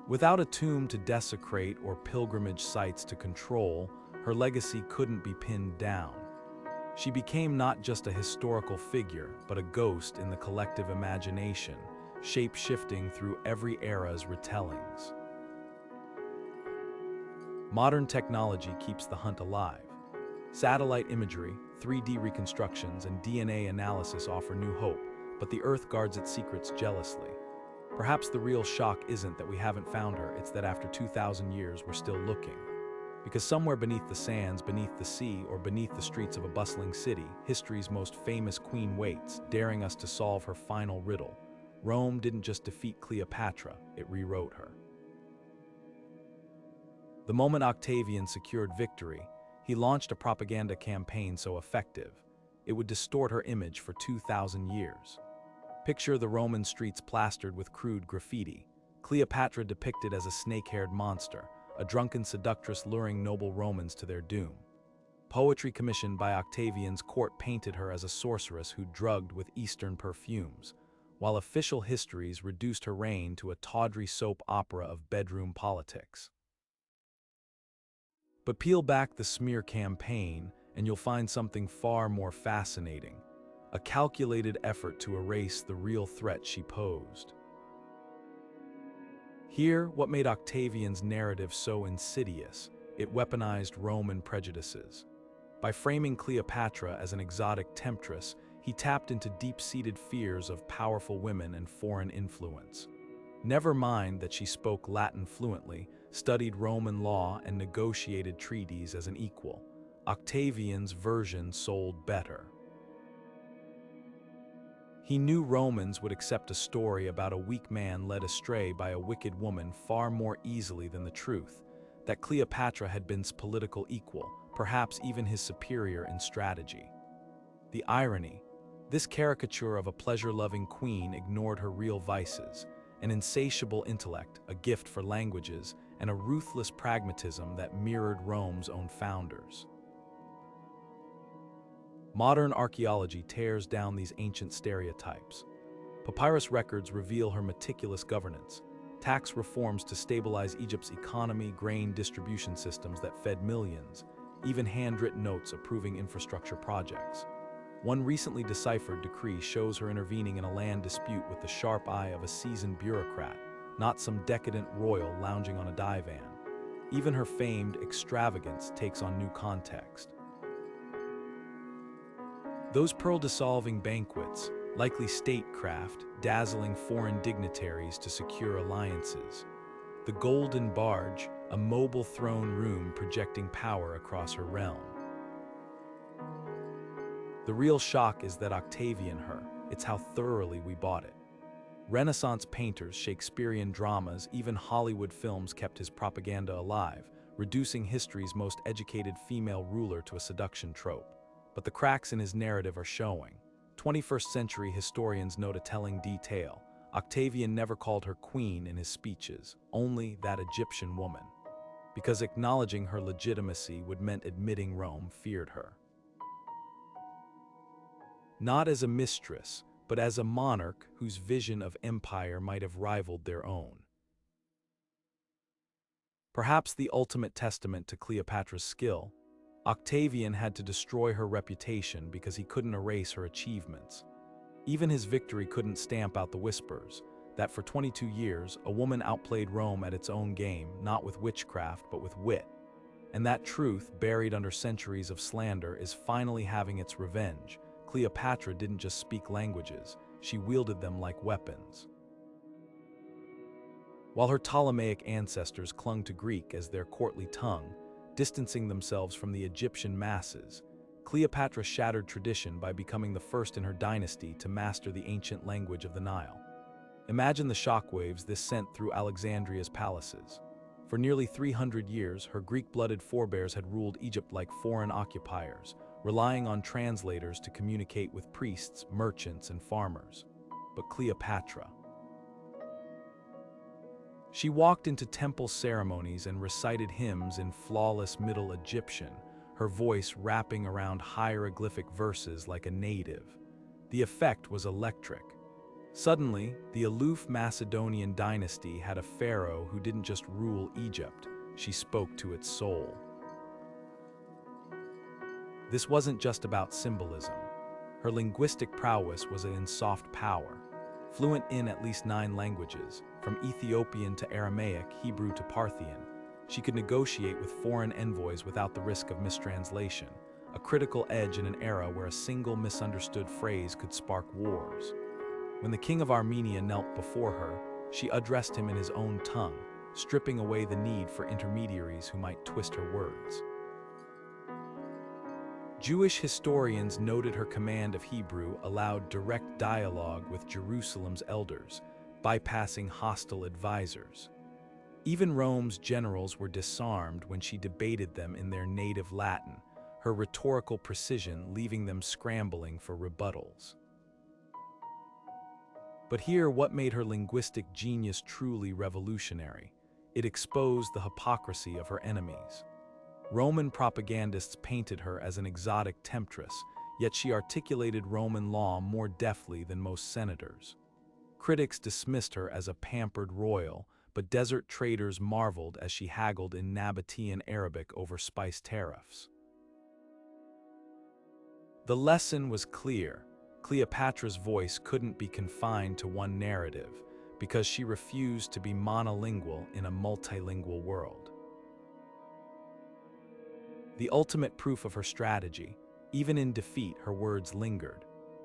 Without a tomb to desecrate or pilgrimage sites to control, her legacy couldn't be pinned down. She became not just a historical figure, but a ghost in the collective imagination, shape-shifting through every era's retellings. Modern technology keeps the hunt alive. Satellite imagery, 3D reconstructions, and DNA analysis offer new hope, but the Earth guards its secrets jealously. Perhaps the real shock isn't that we haven't found her, it's that after 2,000 years we're still looking. Because somewhere beneath the sands, beneath the sea, or beneath the streets of a bustling city, history's most famous queen waits, daring us to solve her final riddle. Rome didn't just defeat Cleopatra, it rewrote her. The moment Octavian secured victory, he launched a propaganda campaign so effective. it would distort her image for 2,000 years. Picture the Roman streets plastered with crude graffiti. Cleopatra depicted as a snake-haired monster, a drunken seductress luring noble Romans to their doom. Poetry commissioned by Octavian's court painted her as a sorceress who drugged with Eastern perfumes, while official histories reduced her reign to a tawdry soap opera of bedroom politics. But peel back the smear campaign, and you'll find something far more fascinating: a calculated effort to erase the real threat she posed. Here, what made Octavian's narrative so insidious: it weaponized Roman prejudices. By framing Cleopatra as an exotic temptress, he tapped into deep-seated fears of powerful women and foreign influence. Never mind that she spoke Latin fluently, studied Roman law, and negotiated treaties as an equal. Octavian's version sold better. He knew Romans would accept a story about a weak man led astray by a wicked woman far more easily than the truth, that Cleopatra had been his political equal, perhaps even his superior in strategy. The irony: this caricature of a pleasure-loving queen ignored her real vices, an insatiable intellect, a gift for languages, and a ruthless pragmatism that mirrored Rome's own founders. Modern archaeology tears down these ancient stereotypes. Papyrus records reveal her meticulous governance, tax reforms to stabilize Egypt's economy, grain distribution systems that fed millions, even handwritten notes approving infrastructure projects. One recently deciphered decree shows her intervening in a land dispute with the sharp eye of a seasoned bureaucrat, not some decadent royal lounging on a divan. Even her famed extravagance takes on new context. Those pearl-dissolving banquets, likely statecraft, dazzling foreign dignitaries to secure alliances. The golden barge, a mobile throne room projecting power across her realm. The real shock is that Octavian her, it's how thoroughly we bought it. Renaissance painters, Shakespearean dramas, even Hollywood films kept his propaganda alive, reducing history's most educated female ruler to a seduction trope. But the cracks in his narrative are showing. 21st century historians note a telling detail: Octavian never called her queen in his speeches, only that Egyptian woman, because acknowledging her legitimacy would mean admitting Rome feared her. Not as a mistress, but as a monarch whose vision of empire might have rivaled their own. Perhaps the ultimate testament to Cleopatra's skill, Octavian had to destroy her reputation because he couldn't erase her achievements. Even his victory couldn't stamp out the whispers that for 22 years, a woman outplayed Rome at its own game, not with witchcraft, but with wit. And that truth, buried under centuries of slander, is finally having its revenge. Cleopatra didn't just speak languages, she wielded them like weapons. While her Ptolemaic ancestors clung to Greek as their courtly tongue, distancing themselves from the Egyptian masses, Cleopatra shattered tradition by becoming the first in her dynasty to master the ancient language of the Nile. Imagine the shockwaves this sent through Alexandria's palaces. For nearly 300 years, her Greek-blooded forebears had ruled Egypt like foreign occupiers, relying on translators to communicate with priests, merchants, and farmers. But Cleopatra. She walked into temple ceremonies and recited hymns in flawless Middle Egyptian, her voice wrapping around hieroglyphic verses like a native. The effect was electric. Suddenly, the aloof Macedonian dynasty had a pharaoh who didn't just rule Egypt, she spoke to its soul. This wasn't just about symbolism. Her linguistic prowess was in soft power. Fluent in at least 9 languages, from Ethiopian to Aramaic, Hebrew to Parthian, she could negotiate with foreign envoys without the risk of mistranslation, a critical edge in an era where a single misunderstood phrase could spark wars. When the king of Armenia knelt before her, she addressed him in his own tongue, stripping away the need for intermediaries who might twist her words. Jewish historians noted her command of Hebrew allowed direct dialogue with Jerusalem's elders, bypassing hostile advisors. Even Rome's generals were disarmed when she debated them in their native Latin. her rhetorical precision leaving them scrambling for rebuttals. But here, what made her linguistic genius truly revolutionary? It exposed the hypocrisy of her enemies. Roman propagandists painted her as an exotic temptress, yet she articulated Roman law more deftly than most senators. Critics dismissed her as a pampered royal, but desert traders marveled as she haggled in Nabatean Arabic over spice tariffs. The lesson was clear. Cleopatra's voice couldn't be confined to one narrative because she refused to be monolingual in a multilingual world. The ultimate proof of her strategy, even in defeat, her words lingered.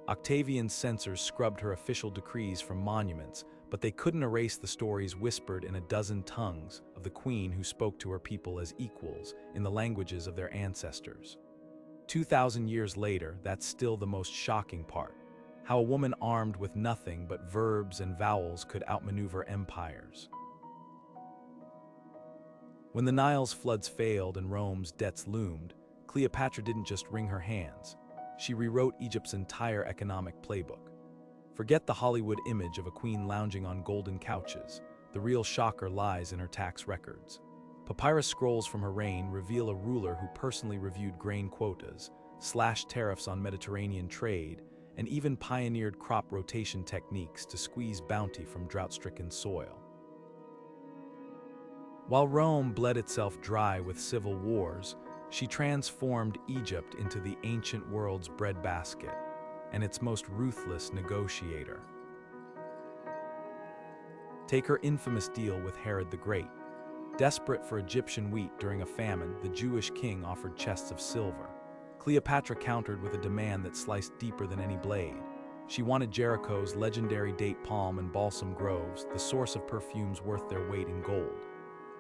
Octavian's censors scrubbed her official decrees from monuments, but they couldn't erase the stories whispered in a dozen tongues of the queen who spoke to her people as equals in the languages of their ancestors. 2,000 years later, that's still the most shocking part. How a woman armed with nothing but verbs and vowels could outmaneuver empires. When the Nile's floods failed and Rome's debts loomed, Cleopatra didn't just wring her hands. She rewrote Egypt's entire economic playbook. Forget the Hollywood image of a queen lounging on golden couches. The real shocker lies in her tax records. Papyrus scrolls from her reign reveal a ruler who personally reviewed grain quotas, slashed tariffs on Mediterranean trade, and even pioneered crop rotation techniques to squeeze bounty from drought-stricken soil. While Rome bled itself dry with civil wars, she transformed Egypt into the ancient world's breadbasket and its most ruthless negotiator. Take her infamous deal with Herod the Great. Desperate for Egyptian wheat during a famine, the Jewish king offered chests of silver. Cleopatra countered with a demand that sliced deeper than any blade. She wanted Jericho's legendary date palm and balsam groves, the source of perfumes worth their weight in gold.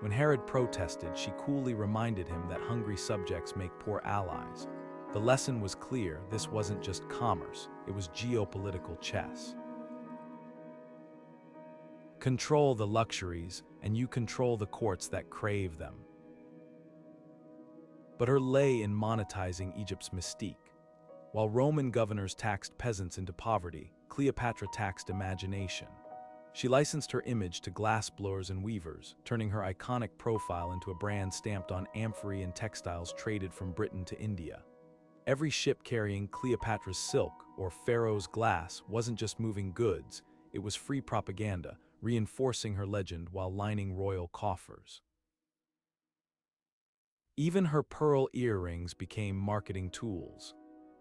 When Herod protested, she coolly reminded him that hungry subjects make poor allies. The lesson was clear: this wasn't just commerce, it was geopolitical chess. Control the luxuries, and you control the courts that crave them. But her lay in monetizing Egypt's mystique. While Roman governors taxed peasants into poverty, Cleopatra taxed imagination. She licensed her image to glassblowers and weavers, turning her iconic profile into a brand stamped on amphory and textiles traded from Britain to India. Every ship carrying Cleopatra's silk or Pharaoh's glass wasn't just moving goods, it was free propaganda, reinforcing her legend while lining royal coffers. Even her pearl earrings became marketing tools.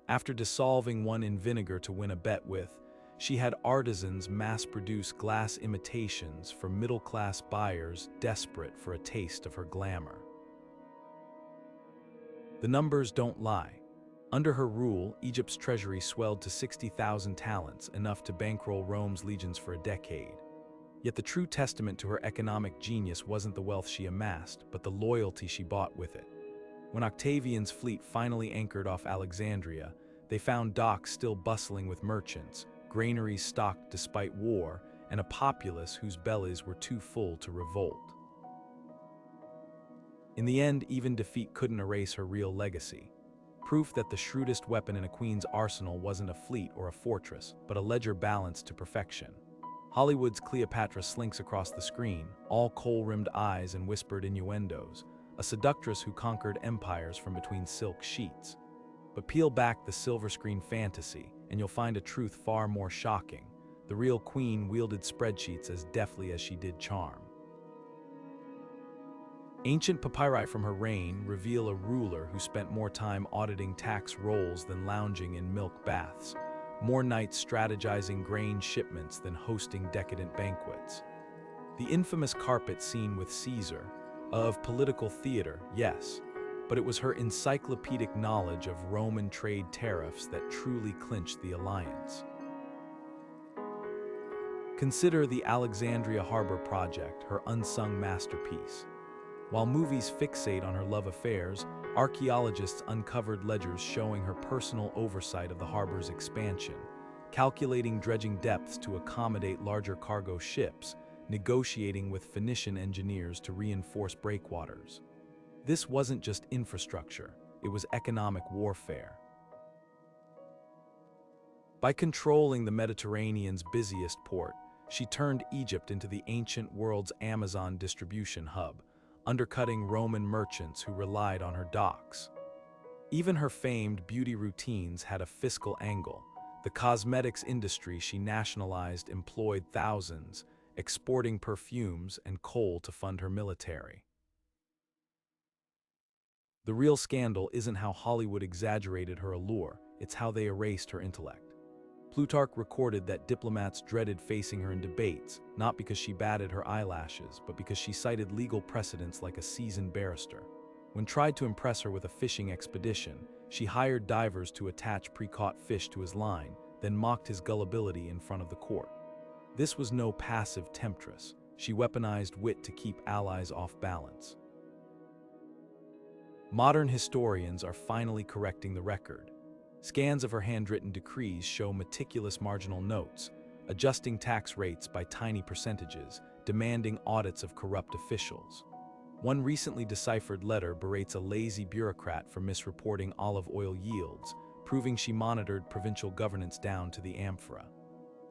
After dissolving one in vinegar to win a bet with, she had artisans mass-produce glass imitations for middle-class buyers desperate for a taste of her glamour. The numbers don't lie. Under her rule, Egypt's treasury swelled to 60,000 talents, enough to bankroll Rome's legions for a decade. Yet the true testament to her economic genius wasn't the wealth she amassed, but the loyalty she bought with it. When Octavian's fleet finally anchored off Alexandria, they found docks still bustling with merchants, granaries stocked despite war, and a populace whose bellies were too full to revolt. In the end, even defeat couldn't erase her real legacy. Proof that the shrewdest weapon in a queen's arsenal wasn't a fleet or a fortress, but a ledger balanced to perfection. Hollywood's Cleopatra slinks across the screen, all kohl-rimmed eyes and whispered innuendos, a seductress who conquered empires from between silk sheets. But peel back the silver screen fantasy, and you'll find a truth far more shocking. The real queen wielded spreadsheets as deftly as she did charm. Ancient papyri from her reign reveal a ruler who spent more time auditing tax rolls than lounging in milk baths, more nights strategizing grain shipments than hosting decadent banquets. The infamous carpet scene with Caesar, of political theater, yes, but it was her encyclopedic knowledge of Roman trade tariffs that truly clinched the alliance. Consider the Alexandria Harbor Project, her unsung masterpiece. While movies fixate on her love affairs, archaeologists uncovered ledgers showing her personal oversight of the harbor's expansion, calculating dredging depths to accommodate larger cargo ships, negotiating with Phoenician engineers to reinforce breakwaters. This wasn't just infrastructure. it was economic warfare. By controlling the Mediterranean's busiest port, she turned Egypt into the ancient world's Amazon distribution hub, undercutting Roman merchants who relied on her docks. Even her famed beauty routines had a fiscal angle. The cosmetics industry she nationalized employed thousands, exporting perfumes and coal to fund her military. The real scandal isn't how Hollywood exaggerated her allure, it's how they erased her intellect. Plutarch recorded that diplomats dreaded facing her in debates, not because she batted her eyelashes, but because she cited legal precedents like a seasoned barrister. When tried to impress her with a fishing expedition, she hired divers to attach pre-caught fish to his line, then mocked his gullibility in front of the court. This was no passive temptress. She weaponized wit to keep allies off balance. Modern historians are finally correcting the record. Scans of her handwritten decrees show meticulous marginal notes, adjusting tax rates by tiny percentages, demanding audits of corrupt officials. One recently deciphered letter berates a lazy bureaucrat for misreporting olive oil yields, proving she monitored provincial governance down to the amphora.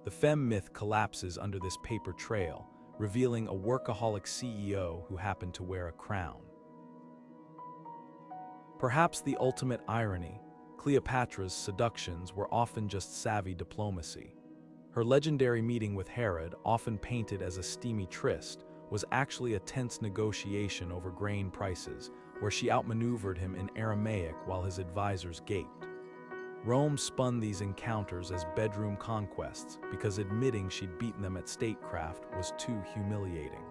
The femme myth collapses under this paper trail, revealing a workaholic CEO who happened to wear a crown. Perhaps the ultimate irony, Cleopatra's seductions were often just savvy diplomacy. Her legendary meeting with Herod, often painted as a steamy tryst, was actually a tense negotiation over grain prices, where she outmaneuvered him in Aramaic while his advisors gaped. Rome spun these encounters as bedroom conquests because admitting she'd beaten them at statecraft was too humiliating.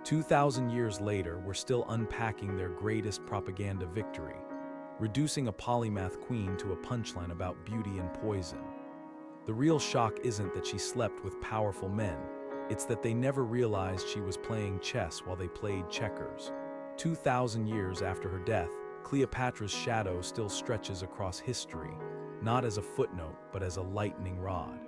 2,000 years later, we're still unpacking their greatest propaganda victory, reducing a polymath queen to a punchline about beauty and poison. The real shock isn't that she slept with powerful men, it's that they never realized she was playing chess while they played checkers. 2,000 years after her death, Cleopatra's shadow still stretches across history, not as a footnote, but as a lightning rod.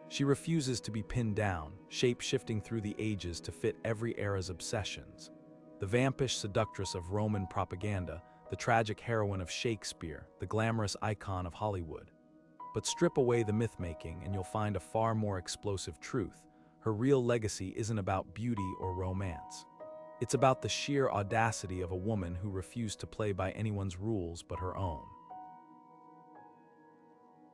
She refuses to be pinned down, shape-shifting through the ages to fit every era's obsessions. The vampish seductress of Roman propaganda, the tragic heroine of Shakespeare, the glamorous icon of Hollywood. But strip away the myth-making and you'll find a far more explosive truth. Her real legacy isn't about beauty or romance. It's about the sheer audacity of a woman who refused to play by anyone's rules but her own.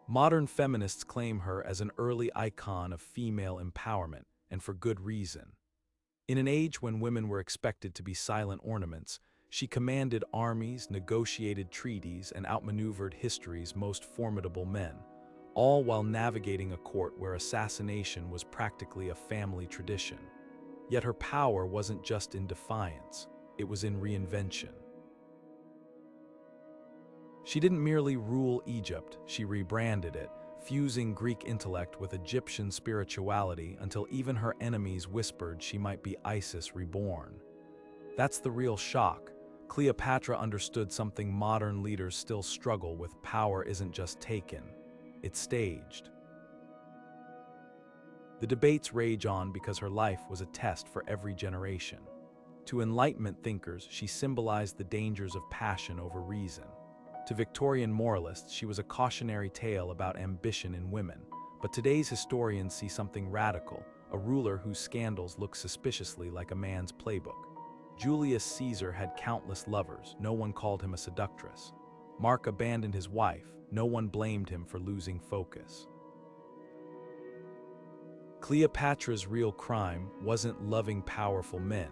Modern feminists claim her as an early icon of female empowerment, and for good reason. In an age when women were expected to be silent ornaments, she commanded armies, negotiated treaties, and outmaneuvered history's most formidable men, all while navigating a court where assassination was practically a family tradition. Yet her power wasn't just in defiance, it was in reinvention. She didn't merely rule Egypt, she rebranded it, fusing Greek intellect with Egyptian spirituality until even her enemies whispered she might be Isis reborn. That's the real shock. Cleopatra understood something modern leaders still struggle with: power isn't just taken, it's staged. The debates rage on because her life was a test for every generation. To Enlightenment thinkers, she symbolized the dangers of passion over reason. To Victorian moralists, she was a cautionary tale about ambition in women. But today's historians see something radical, a ruler whose scandals look suspiciously like a man's playbook. Julius Caesar had countless lovers, no one called him a seductress. Mark abandoned his wife, no one blamed him for losing focus. Cleopatra's real crime wasn't loving powerful men,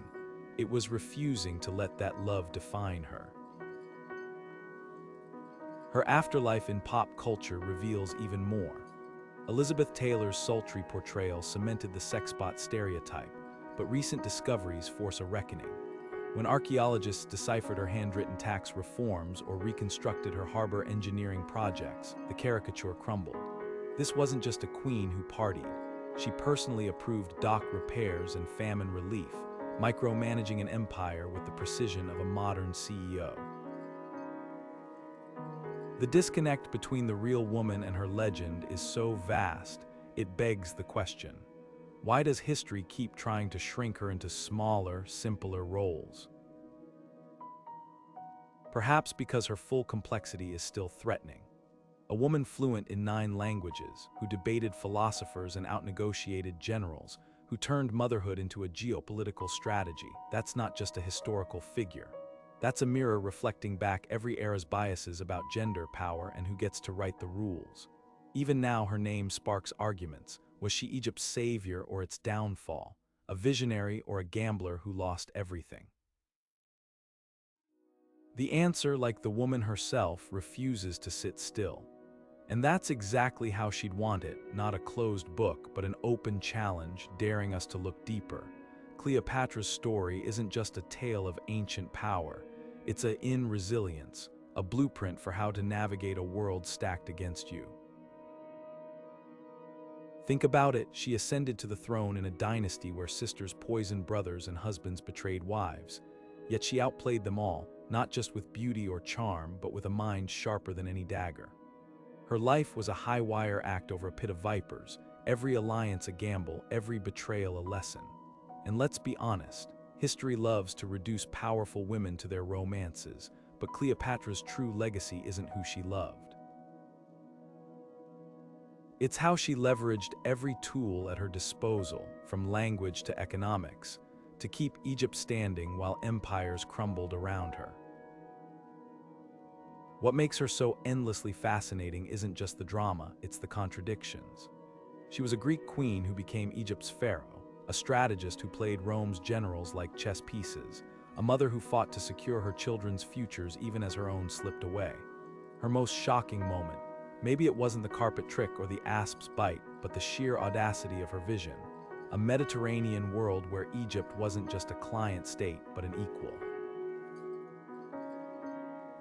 it was refusing to let that love define her. Her afterlife in pop culture reveals even more. Elizabeth Taylor's sultry portrayal cemented the sexbot stereotype, but recent discoveries force a reckoning. When archaeologists deciphered her handwritten tax reforms or reconstructed her harbor engineering projects, the caricature crumbled. This wasn't just a queen who partied. She personally approved dock repairs and famine relief, micromanaging an empire with the precision of a modern CEO. The disconnect between the real woman and her legend is so vast, it begs the question: why does history keep trying to shrink her into smaller, simpler roles? perhaps because her full complexity is still threatening. A woman fluent in 9 languages, who debated philosophers and outnegotiated generals, who turned motherhood into a geopolitical strategy. That's not just a historical figure. That's a mirror reflecting back every era's biases about gender, power, and who gets to write the rules. Even now, her name sparks arguments. Was she Egypt's savior or its downfall? A visionary or a gambler who lost everything? The answer, like the woman herself, refuses to sit still. And that's exactly how she'd want it, not a closed book, but an open challenge, daring us to look deeper. Cleopatra's story isn't just a tale of ancient power. It's in resilience, a blueprint for how to navigate a world stacked against you. Think about it, she ascended to the throne in a dynasty where sisters poisoned brothers and husbands betrayed wives. Yet she outplayed them all, not just with beauty or charm, but with a mind sharper than any dagger. Her life was a high-wire act over a pit of vipers, every alliance a gamble, every betrayal a lesson. And let's be honest, history loves to reduce powerful women to their romances, but Cleopatra's true legacy isn't who she loved. It's how she leveraged every tool at her disposal, from language to economics, to keep Egypt standing while empires crumbled around her. What makes her so endlessly fascinating isn't just the drama, it's the contradictions. She was a Greek queen who became Egypt's pharaoh, a strategist who played Rome's generals like chess pieces, a mother who fought to secure her children's futures even as her own slipped away. Her most shocking moment, maybe it wasn't the carpet trick or the asp's bite, but the sheer audacity of her vision, a Mediterranean world where Egypt wasn't just a client state, but an equal.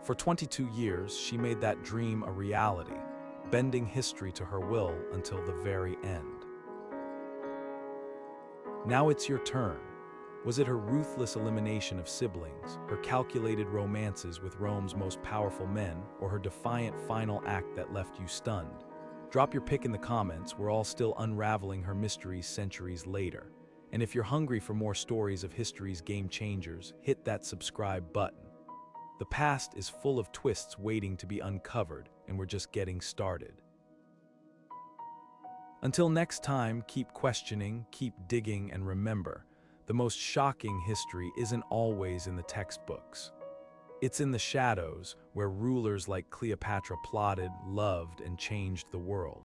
For 22 years, she made that dream a reality, bending history to her will until the very end. Now it's your turn. Was it her ruthless elimination of siblings, her calculated romances with Rome's most powerful men, or her defiant final act that left you stunned? Drop your pick in the comments, we're all still unraveling her mysteries centuries later. And if you're hungry for more stories of history's game changers, hit that subscribe button. The past is full of twists waiting to be uncovered, and we're just getting started. Until next time, keep questioning, keep digging, and remember, the most shocking history isn't always in the textbooks. It's in the shadows, where rulers like Cleopatra plotted, loved, and changed the world.